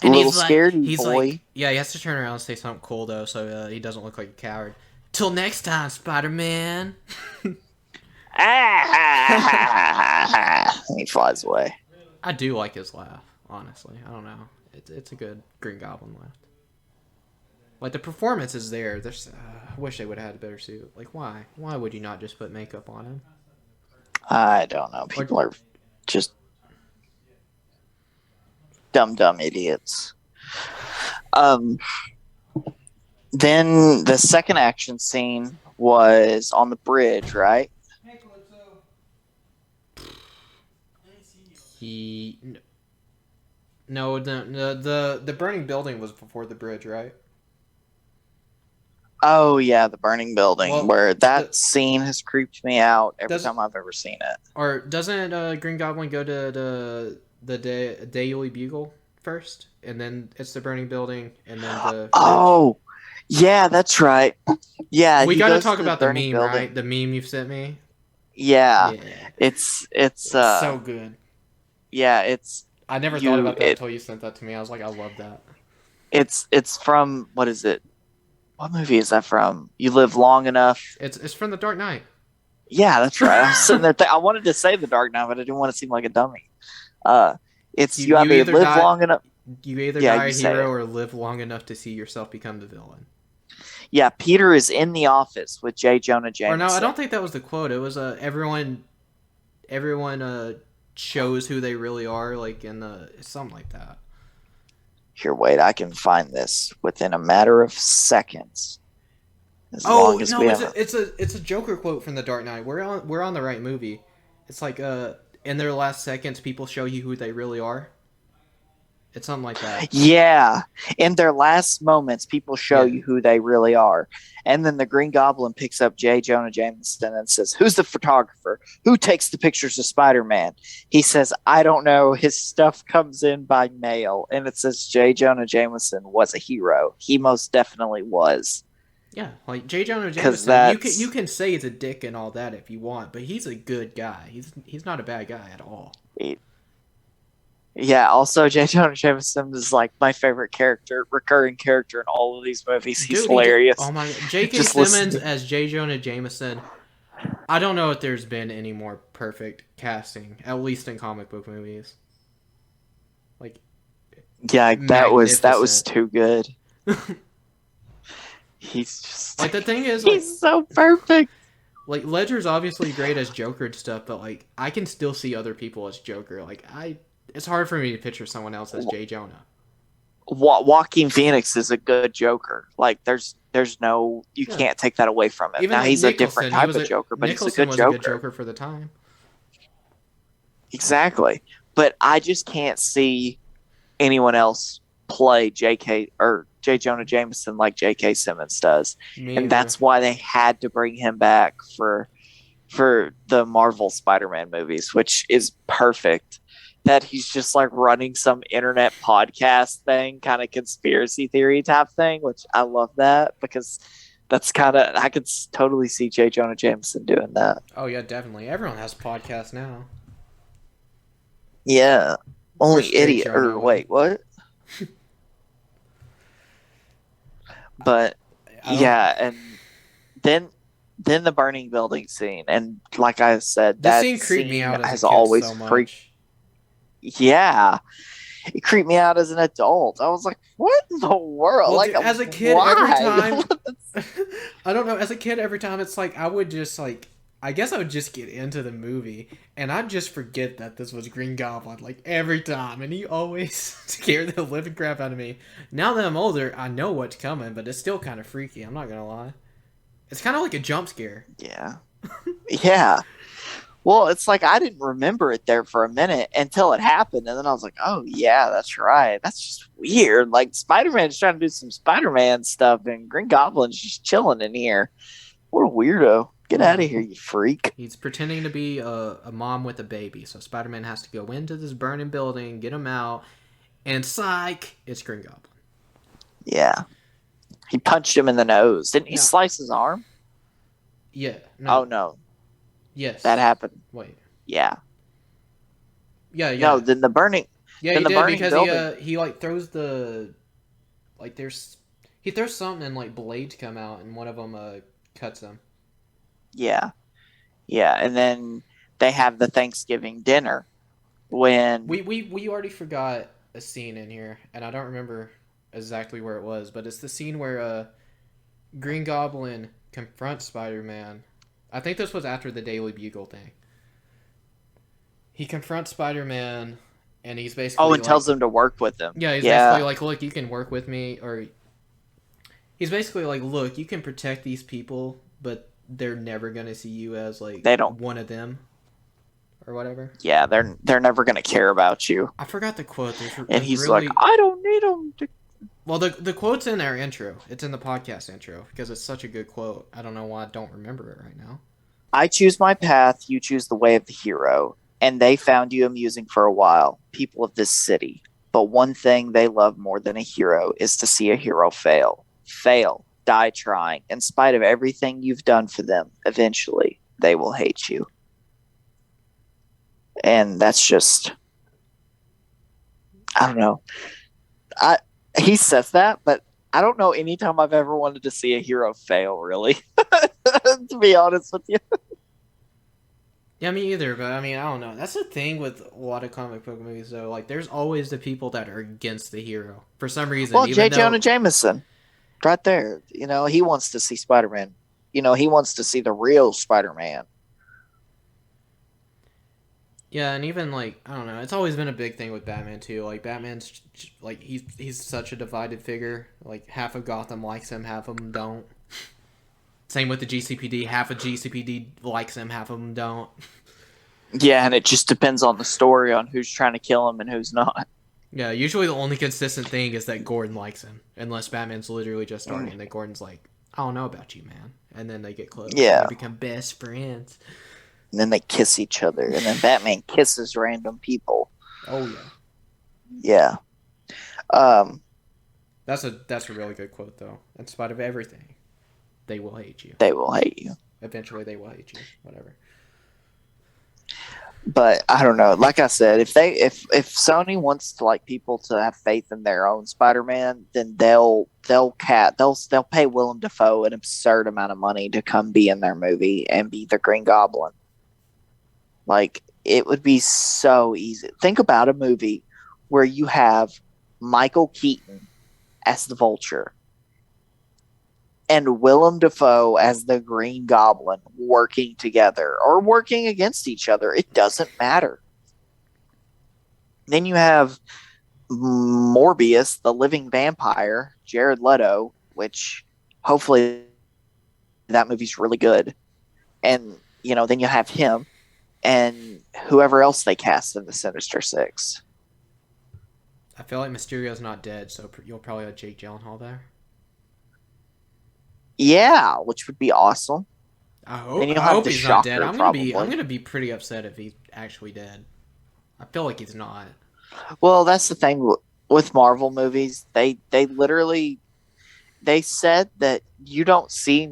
boy. Yeah, he has to turn around and say something cool though, so he doesn't look like a coward. Till next time, Spider-Man. He flies away. I do like his laugh, honestly. I don't know. It's a good Green Goblin laugh. Like, the performance is there. I wish they would have had a better suit. Like, why? Why would you not just put makeup on him? I don't know. People are just dumb idiots. Then the second action scene was on the bridge, right? No, the burning building was before the bridge, right? Oh yeah, the burning building, where that scene has creeped me out every time I've ever seen it. Or doesn't Green Goblin go to the Daily Bugle first, and then it's the burning building, and then the bridge? Oh, yeah, that's right. Yeah, we got to talk about the meme, building. Right? The meme you've sent me. Yeah. It's so good. Yeah, I never thought about that until you sent that to me. I was like, I love that. It's from, what is it? What movie is that from? You Live Long Enough. It's from The Dark Knight. Yeah, that's right. I was sitting there. I wanted to say The Dark Knight, but I didn't want to seem like a dummy. It's you either live long enough. You either die a hero or live long enough to see yourself become the villain. Yeah, Peter is in the office with J. Jonah Jameson. Or no, I don't think that was the quote. It was everyone shows who they really are, something like that. Here, wait, I can find this within a matter of seconds. It's a Joker quote from The Dark Knight. We're on the right movie. It's like in their last seconds, people show you who they really are. It's something like that. Yeah. In their last moments, people show you who they really are. And then the Green Goblin picks up J. Jonah Jameson and says, "Who's the photographer? Who takes the pictures of Spider-Man?" He says, "I don't know. His stuff comes in by mail." And it says J. Jonah Jameson was a hero. He most definitely was. Yeah, like J. Jonah Jameson, you can say he's a dick and all that if you want, but he's a good guy. He's not a bad guy at all. Yeah, also J. Jonah Jameson is like my favorite recurring character in all of these movies. He's hilarious. Oh my god. J.K. Simmons as J. Jonah Jameson. I don't know if there's been any more perfect casting, at least in comic book movies. That was too good. He's just the thing is he's so perfect. Like, Ledger's obviously great as Joker and stuff, but, like, I can still see other people as Joker. Like, it's hard for me to picture someone else as J. Jonah. Joaquin Phoenix is a good Joker. Like, there's no... You can't take that away from him. Even now, like he's Nicholson, a different type of Joker, but Nicholson he's a good Joker. was a good Joker for the time. Exactly. But I just can't see anyone else play J. Jonah Jameson like J.K. Simmons does. And that's why they had to bring him back for the Marvel Spider-Man movies, which is perfect. That he's just like running some internet podcast thing, kind of conspiracy theory type thing, which I love that because that's kind of, I could totally see J. Jonah Jameson doing that. Oh yeah, definitely. Everyone has podcasts now. Yeah. Only idiot. Or wait, what? But yeah, and then the burning building scene, and like I said, that scene creeped me out has always freaked. Yeah, it creeped me out as an adult. I was like, "What in the world?" Well, like, dude, as a kid, why? every time I don't know. As a kid, every time it's like I would just like. I guess I would just get into the movie, and I'd just forget that this was Green Goblin, like, every time, and he always scared the living crap out of me. Now that I'm older, I know what's coming, but it's still kind of freaky, I'm not gonna lie. It's kind of like a jump scare. Yeah. Yeah. Well, it's like I didn't remember it there for a minute until it happened, and then I was like, oh, yeah, that's right. That's just weird. Like, Spider-Man's trying to do some Spider-Man stuff, and Green Goblin's just chilling in here. What a weirdo. Get out of here, you freak. He's pretending to be a mom with a baby, so Spider-Man has to go into this burning building, get him out, and psych, it's Green Goblin. Yeah. He punched him in the nose. Didn't he slice his arm? Yeah. No. Oh, no. Yes. That happened. Wait. Yeah. Yeah, yeah. No, then the burning... Yeah, then he the did, burning because building... he, like, throws the... Like, he throws something and, like, blades come out, and one of them, cuts him. Yeah. Yeah, and then they have the Thanksgiving dinner when... We already forgot a scene in here, and I don't remember exactly where it was, but it's the scene where Green Goblin confronts Spider-Man. I think this was after the Daily Bugle thing. He confronts Spider-Man, and he's basically... Oh, and tells him to work with him. Yeah, he's basically like, look, you can work with me, or... He's basically like, look, you can protect these people, but... they're never gonna see you as like one of them, or whatever. Yeah, they're never gonna care about you. I forgot the quote. And he's really... like, I don't need them. Well, the quote's in our intro. It's in the podcast intro because it's such a good quote. I don't know why I don't remember it right now. I choose my path. You choose the way of the hero, and they found you amusing for a while, people of this city. But one thing they love more than a hero is to see a hero fail. Die trying. In spite of everything you've done for them, eventually they will hate you. And that's just... I don't know. He says that, but I don't know any time I've ever wanted to see a hero fail, really. To be honest with you. Yeah, me either, but I mean, I don't know. That's the thing with a lot of comic book movies, though. Like, there's always the people that are against the hero. For some reason. Well, J. Jonah Jameson. Right there. You know, he wants to see Spider-Man. You know, he wants to see the real Spider-Man. Yeah, and even, like, I don't know. It's always been a big thing with Batman, too. Like, Batman's, like, he's such a divided figure. Like, half of Gotham likes him, half of them don't. Same with the GCPD. Half of GCPD likes him, half of them don't. Yeah, and it just depends on the story on who's trying to kill him and who's not. Yeah, usually the only consistent thing is that Gordon likes him. Unless Batman's literally just starting, and then Gordon's like, I don't know about you, man. And then they get close. Yeah. They become best friends. And then they kiss each other. And then Batman kisses random people. Oh, yeah. Yeah. That's a really good quote, though. In spite of everything, they will hate you. They will hate you. Eventually, they will hate you. Whatever. But I don't know. Like I said, if Sony wants to like people to have faith in their own Spider-Man, then they'll pay Willem Dafoe an absurd amount of money to come be in their movie and be the Green Goblin. Like, it would be so easy. Think about a movie where you have Michael Keaton as the Vulture, and Willem Dafoe as the Green Goblin working together or working against each other. It doesn't matter. Then you have Morbius, the living vampire, Jared Leto, which hopefully that movie's really good. And, then you have him and whoever else they cast in the Sinister Six. I feel like Mysterio's not dead, so you'll probably have Jake Gyllenhaal there. Yeah, which would be awesome. I hope he's not dead. I'm probably. gonna be pretty upset if he's actually dead. I feel like he's not. Well, that's the thing with Marvel movies. They literally said that you don't see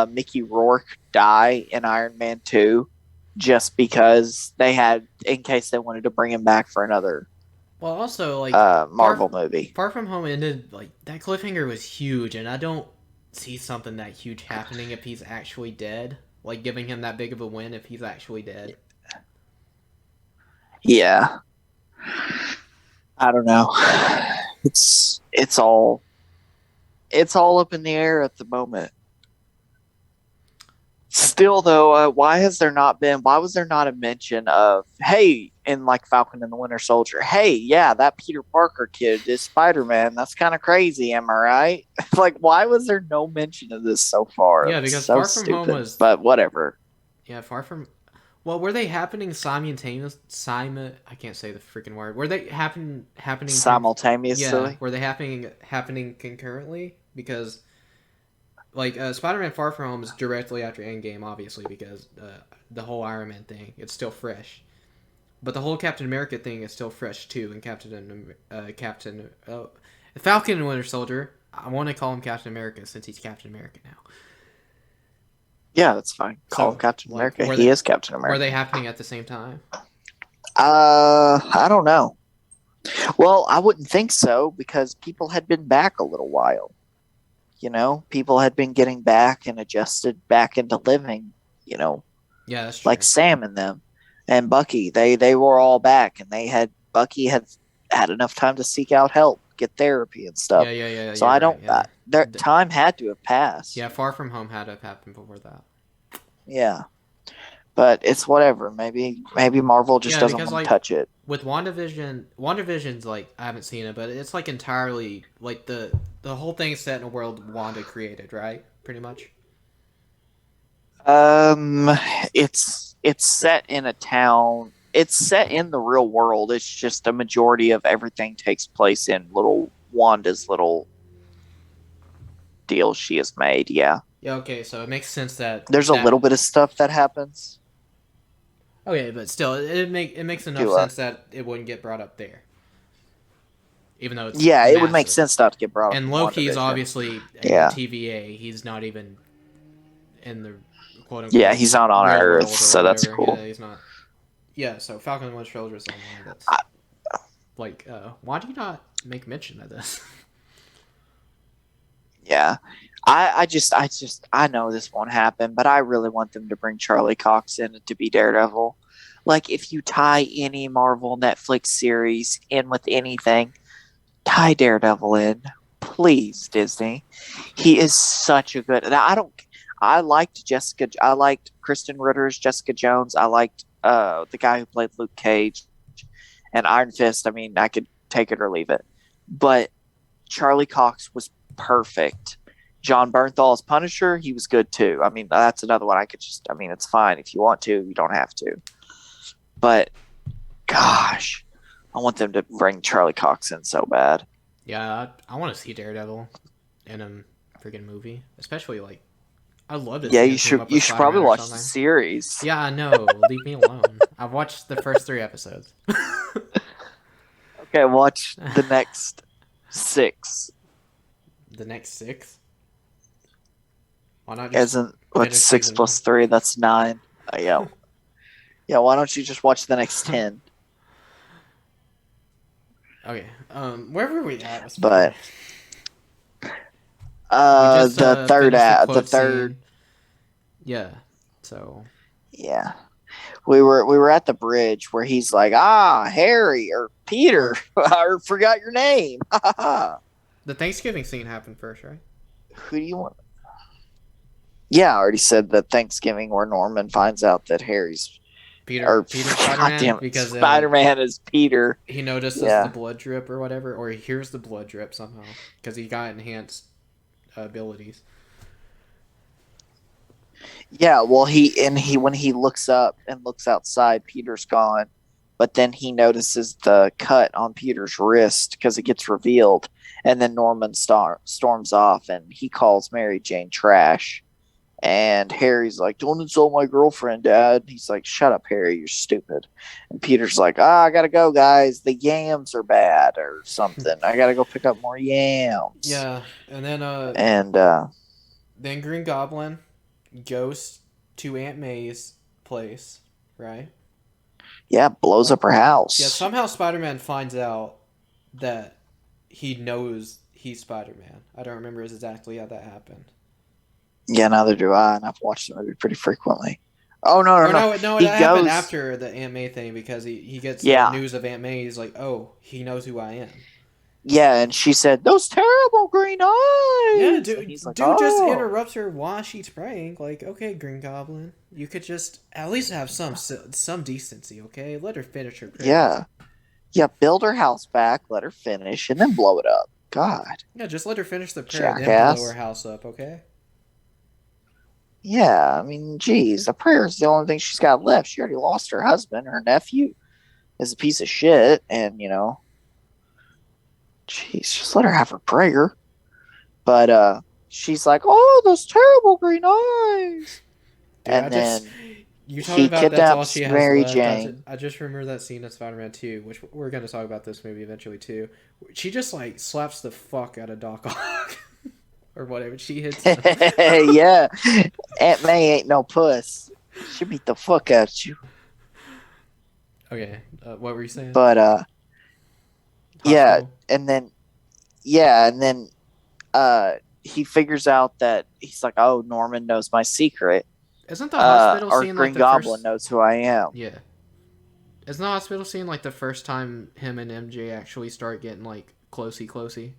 Mickey Rourke die in Iron Man 2 just because in case they wanted to bring him back for another. Well, also Marvel movie. Far From Home ended that cliffhanger was huge, and I don't see something that huge happening if he's actually dead. Giving him that big of a win if he's actually dead. Yeah. I don't know. It's all up in the air at the moment. Still, though, why was there not a mention of, hey, in Falcon and the Winter Soldier, hey, yeah, that Peter Parker kid is Spider-Man. That's kind of crazy, am I right? Why was there no mention of this so far? Yeah, because so Far From stupid, Home was... But whatever. Yeah, Well, were they happening simultaneously? I can't say the freaking word. Were they happening simultaneously? Yeah, were they happening concurrently? Because... Spider-Man Far From Home is directly after Endgame, obviously, because the whole Iron Man thing, it's still fresh. But the whole Captain America thing is still fresh, too, and Falcon and Winter Soldier, I want to call him Captain America since he's Captain America now. Yeah, that's fine. Call him Captain America. He is Captain America. Were they happening at the same time? I don't know. Well, I wouldn't think so, because people had been back a little while. People had been getting back and adjusted back into living, Yeah, that's true. Like Sam and them and Bucky. They were all back, and Bucky had enough time to seek out help, get therapy and stuff. Yeah. So I don't. Their time had to have passed. Yeah, Far From Home had to have happened before that. Yeah, but it's whatever. Maybe Marvel just doesn't want to touch it. With WandaVision's I haven't seen it, but it's entirely the whole thing's set in a world Wanda created, right? Pretty much. It's set in a town. It's set in the real world. It's just a majority of everything takes place in Wanda's little deal she has made. Yeah. Yeah. Okay. So it makes sense that there's a little bit of stuff that happens. Okay, but still, it makes enough sense that it wouldn't get brought up there, even though it's it would make sense not to get brought up. And Loki's obviously TVA. He's not even in the quote unquote. Yeah, he's not on Earth, so that's cool. Yeah, he's not. Yeah, so Falcon and Winter Soldier is the one that's why do you not make mention of this? Yeah, I know this won't happen, but I really want them to bring Charlie Cox in to be Daredevil. If you tie any Marvel Netflix series in with anything, tie Daredevil in, please, Disney. He is such a good. I liked Kristen Ritter's Jessica Jones. I liked the guy who played Luke Cage and Iron Fist. I mean, I could take it or leave it, but Charlie Cox was perfect. John Bernthal's Punisher, he was good too. I mean, that's another one it's fine. If you want to, you don't have to. But, gosh, I want them to bring Charlie Cox in so bad. Yeah, I want to see Daredevil in a freaking movie. Especially, I love it. Yeah, you should probably watch the series. Yeah, I know. Leave me alone. I've watched the first 3 episodes. Okay, watch the next 6. The next 6? Why not Isn't 6 plus 3? That's 9. Yeah. Yeah. Why don't you just watch the next 10? Okay. Where were we at? But the third. Yeah. So. Yeah. We were at the bridge where he's like, Harry or Peter, I forgot your name. The Thanksgiving scene happened first, right? Who do you want? Yeah, I already said that Thanksgiving where Norman finds out that Harry's Peter Spider-Man, because Spider-Man is Peter. he notices the blood drip or whatever, or he hears the blood drip somehow because he got enhanced abilities. Yeah, well, he when he looks up and looks outside, Peter's gone, but then he notices the cut on Peter's wrist because it gets revealed, and then Norman storms off and he calls Mary Jane trash. And Harry's like, "Don't insult my girlfriend, Dad." He's like, "Shut up, Harry, you're stupid." And Peter's like, "I gotta go, guys. The yams are bad or something. I gotta go pick up more yams." Yeah, and then Green Goblin goes to Aunt May's place, right? Yeah, blows up her house. Yeah, somehow Spider-Man finds out that he knows he's Spider-Man. I don't remember exactly how that happened. Yeah, neither do I, and I've watched the movie pretty frequently. Oh, no. It happened after the Aunt May thing because he gets the news of Aunt May. He's like, oh, he knows who I am. Yeah, and she said, "Those terrible green eyes!" Yeah, dude just interrupts her while she's praying. Like, okay, Green Goblin, you could just at least have some decency, okay? Let her finish her prayer. Yeah, build her house back, let her finish, and then blow it up. God. Yeah, just let her finish the prayer, then blow her house up, okay? Yeah, I mean, geez, the prayer is the only thing she's got left. She already lost her husband. Her nephew is a piece of shit, and, jeez, just let her have her prayer. But she's like, "Oh, those terrible green eyes." Dude, and then you talking about that's all she has Mary left. Jane. I just remember that scene in Spider-Man 2, which we're going to talk about this movie eventually too. She just like slaps the fuck out of Doc Ock. Or whatever, she hits him. Yeah, Aunt May ain't no puss. She beat the fuck out of you. Okay, what were you saying? But and then he figures out that he's like, "Oh, Norman knows my secret." Isn't the hospital or scene Green like the Goblin first... knows who I am? Yeah. Isn't the hospital scene like the first time him and MJ actually start getting like closey?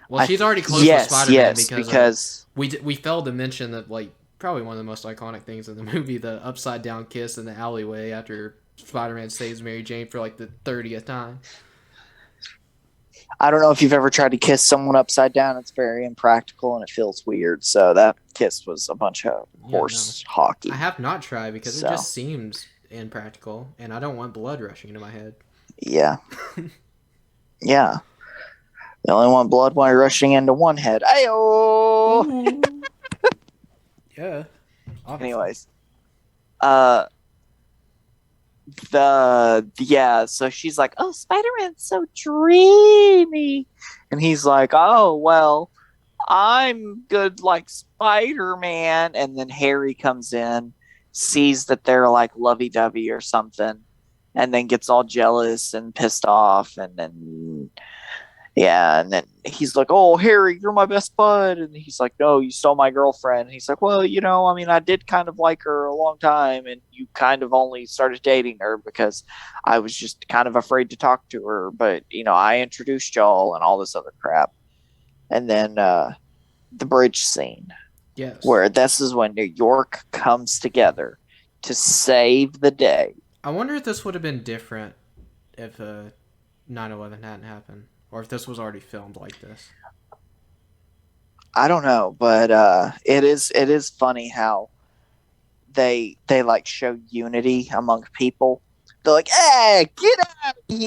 Well, she's already close with Spider-Man because we failed to mention that, like, probably one of the most iconic things in the movie, the upside down kiss in the alleyway after Spider-Man saves Mary Jane for like the 30th time. I don't know if you've ever tried to kiss someone upside down. It's very impractical and it feels weird. So that kiss was a bunch of horse hockey. I have not tried because it just seems impractical and I don't want blood rushing into my head. Yeah. Yeah. The only one blood while you're rushing into one head. Ayo! Yeah. Obviously. Anyways. So she's like, "Oh, Spider-Man's so dreamy." And he's like, "Oh, well, I'm good like Spider-Man." And then Harry comes in, sees that they're like lovey-dovey or something, and then gets all jealous and pissed off, and then he's like, "Oh, Harry, you're my best bud." And he's like, "No, you stole my girlfriend." And he's like, "Well, I mean, I did kind of like her a long time, and you kind of only started dating her because I was just kind of afraid to talk to her. But, I introduced y'all and all this other crap." And then the bridge scene. Yes. Where this is when New York comes together to save the day. I wonder if this would have been different if 9/11 hadn't happened. Or if this was already filmed like this. I don't know, but it is funny how they like show unity among people. They're like, "Hey, get out of here!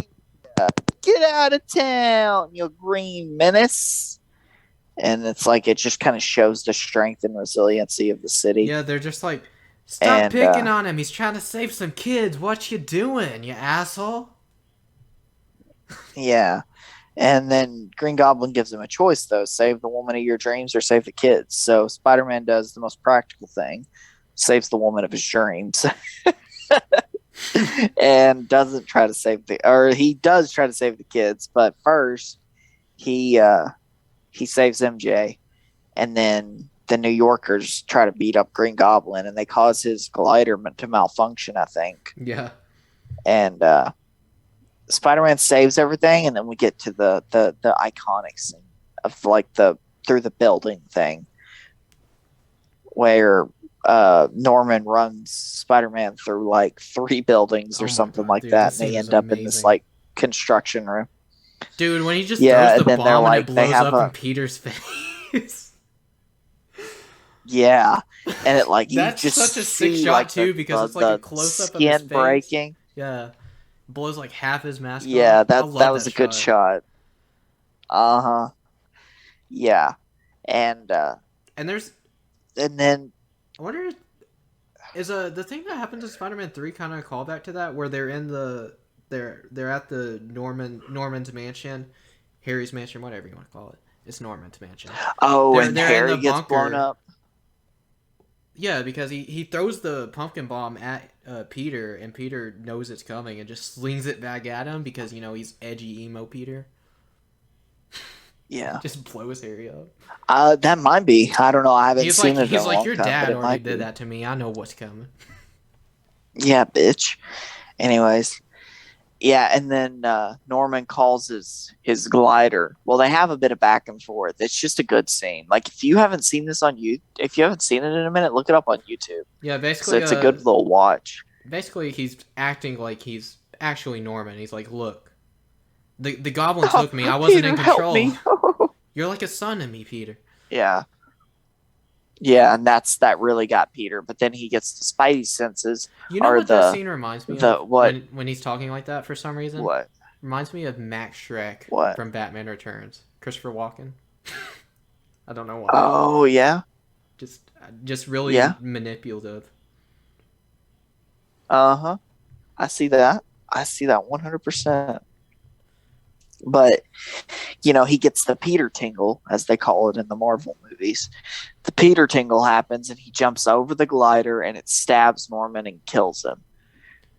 Get out of town, you green menace!" And it's like it just kind of shows the strength and resiliency of the city. Yeah, they're just like, "Stop picking on him. He's trying to save some kids. What you doing, you asshole?" Yeah. And then Green Goblin gives him a choice, though. Save the woman of your dreams or save the kids. So Spider-Man does the most practical thing. Saves the woman of his dreams. And doesn't try to save he does try to save the kids. But first, he saves MJ. And then the New Yorkers try to beat up Green Goblin. And they cause his glider to malfunction, I think. Yeah. And Spider-Man saves everything, and then we get to the iconic scene of like the through the building thing, where Norman runs Spider-Man through like 3 buildings or something like dude, that, this and they scene is end up in this amazing. like construction room. Dude, when he just Yeah, throws and the then they're bomb like and it they blows have up a in Peter's face. yeah, and it like you That's just such a sick see shot like too, because it's like a close up of his skin face. breaking. Yeah, blows like half his mask Yeah, off. I that love was a good shot. Uh-huh. Yeah. And And then I wonder, is the thing that happens in Spider-Man 3 kind of a callback to that, where they're at the Norman's mansion, Harry's mansion, whatever you want to call it. It's Norman's mansion. and they're Harry in the gets bunker. blown up. Yeah, because he throws the pumpkin bomb at Peter, and Peter knows it's coming and just slings it back at him because, you know, he's edgy emo Peter. Yeah. Just blows Harry up. That might be. I don't know. I haven't He's seen like, it in a long your time, dad but it already might did be. that to me. I know what's coming. Yeah, bitch. Anyways. Yeah, and then Norman calls his glider. Well, they have a bit of back and forth. It's just a good scene. Like, if you haven't seen this if you haven't seen it in a minute, look it up on YouTube. Yeah, basically, So it's a good little watch. Basically, he's acting like he's actually Norman. He's like, look, the Goblin took me. I wasn't Peter, in control. help me. You're like a son to me, Peter. Yeah. Yeah, and that really got Peter. But then he gets the Spidey senses. You know what that scene reminds me of? What? When he's talking like that for some reason? What? Reminds me of Max Schreck from Batman Returns. Christopher Walken. I don't know why. Oh, yeah? Just really manipulative. Uh-huh. I see that. 100%. But, you know, he gets the Peter Tingle, as they call it in the Marvel movies. The Peter Tingle happens, and he jumps over the glider, and it stabs Norman and kills him.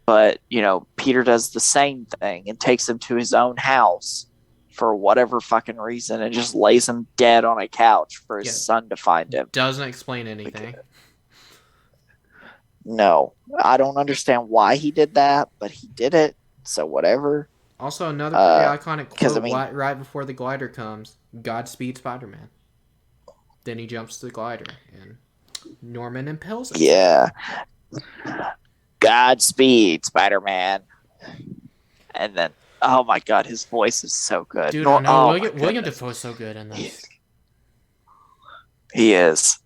But, you know, Peter does the same thing and takes him to his own house for whatever fucking reason and just lays him dead on a couch for his son to find him. Doesn't explain anything. No. I don't understand why he did that, but he did it, so whatever. Also, another pretty iconic quote I mean, right before the glider comes, Godspeed Spider-Man. Then he jumps to the glider, and Norman impels him. Yeah. Godspeed, Spider-Man. And then, oh my god, his voice is so good. Dude, I know, William Dafoe's so good in this. He is.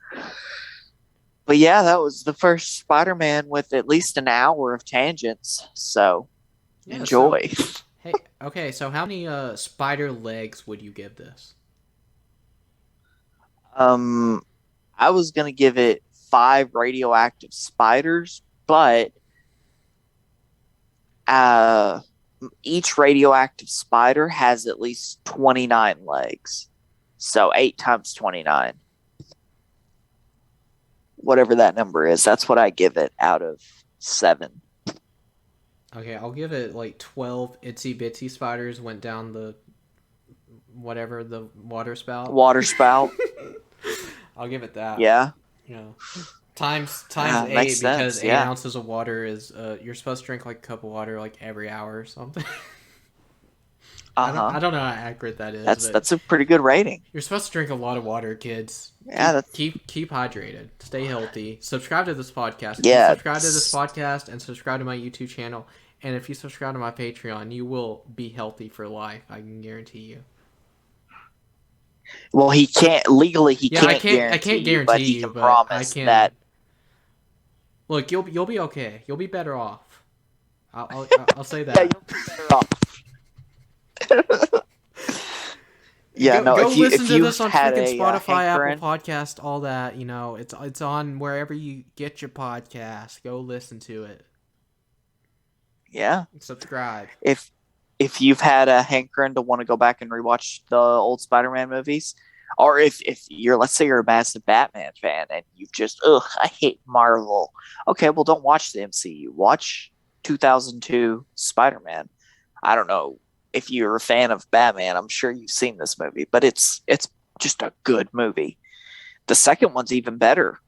But yeah, that was the first Spider-Man with at least an hour of tangents, so enjoy. Hey, okay, so how many spider legs would you give this? I was gonna give it 5 radioactive spiders, but each radioactive spider has at least 29 legs. So 8 times 29. Whatever that number is, that's what I give it out of 7. Okay, I'll give it like 12 itsy bitsy spiders went down the water spout. Water spout. I'll give it that. Yeah. You know, times 8 because 8 ounces of water is you're supposed to drink like a cup of water like every hour or something. I don't know how accurate that is. That's a pretty good rating. You're supposed to drink a lot of water, kids. Yeah, keep hydrated. Stay healthy. Subscribe to this podcast. Yeah. Subscribe to this podcast and subscribe to my YouTube channel. And if you subscribe to my Patreon, you will be healthy for life. I can guarantee you. Well, he can't legally. He can't. I can't guarantee but he you, can but promise I can. That. Look, you'll be okay. You'll be better off. I'll say that. Yeah, you'll be better off. Yeah, go if listen to you this on had freaking Spotify, hankering, Apple Podcast, all that. You know, it's on wherever you get your podcast. Go listen to it. Yeah, subscribe. If you've had a hankering to want to go back and rewatch the old Spider-Man movies, or if you're, let's say you're a massive Batman fan and you've just I hate Marvel. Okay, well, don't watch the MCU. Watch 2002 Spider-Man. I don't know. If you're a fan of Batman, I'm sure you've seen this movie, but it's just a good movie. The second one's even better.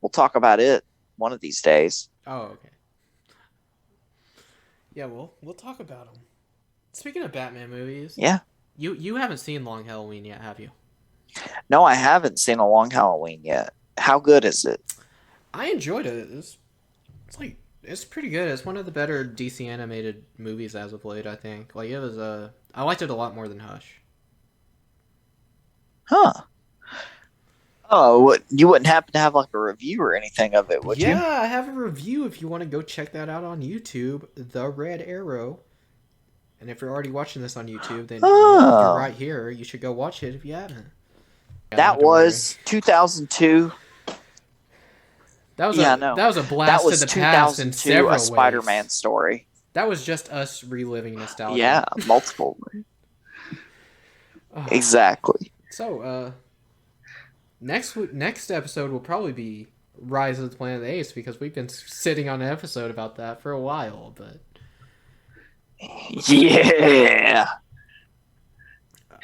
We'll talk about it one of these days. Oh, okay. Yeah, we'll talk about them. Speaking of Batman movies, yeah, you haven't seen Long Halloween yet, have you? No, I haven't seen A Long Halloween yet. How good is it? I enjoyed it. It's pretty good. It's one of the better DC animated movies as of late, I think. Like, it was I liked it a lot more than Hush. Huh. Oh, you wouldn't happen to have like a review or anything of it, would you? Yeah, I have a review if you want to go check that out on YouTube, The Red Arrow. And if you're already watching this on YouTube, then you're right here. You should go watch it if you haven't. That was 2002. That was a blast to the past in several ways. A Spider-Man story. That was just us reliving nostalgia. Yeah, multiple. Exactly. So, next episode will probably be Rise of the Planet of the Apes, because we've been sitting on an episode about that for a while, but... Yeah!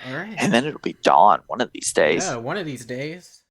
Alright. And then it'll be Dawn one of these days. Yeah, one of these days.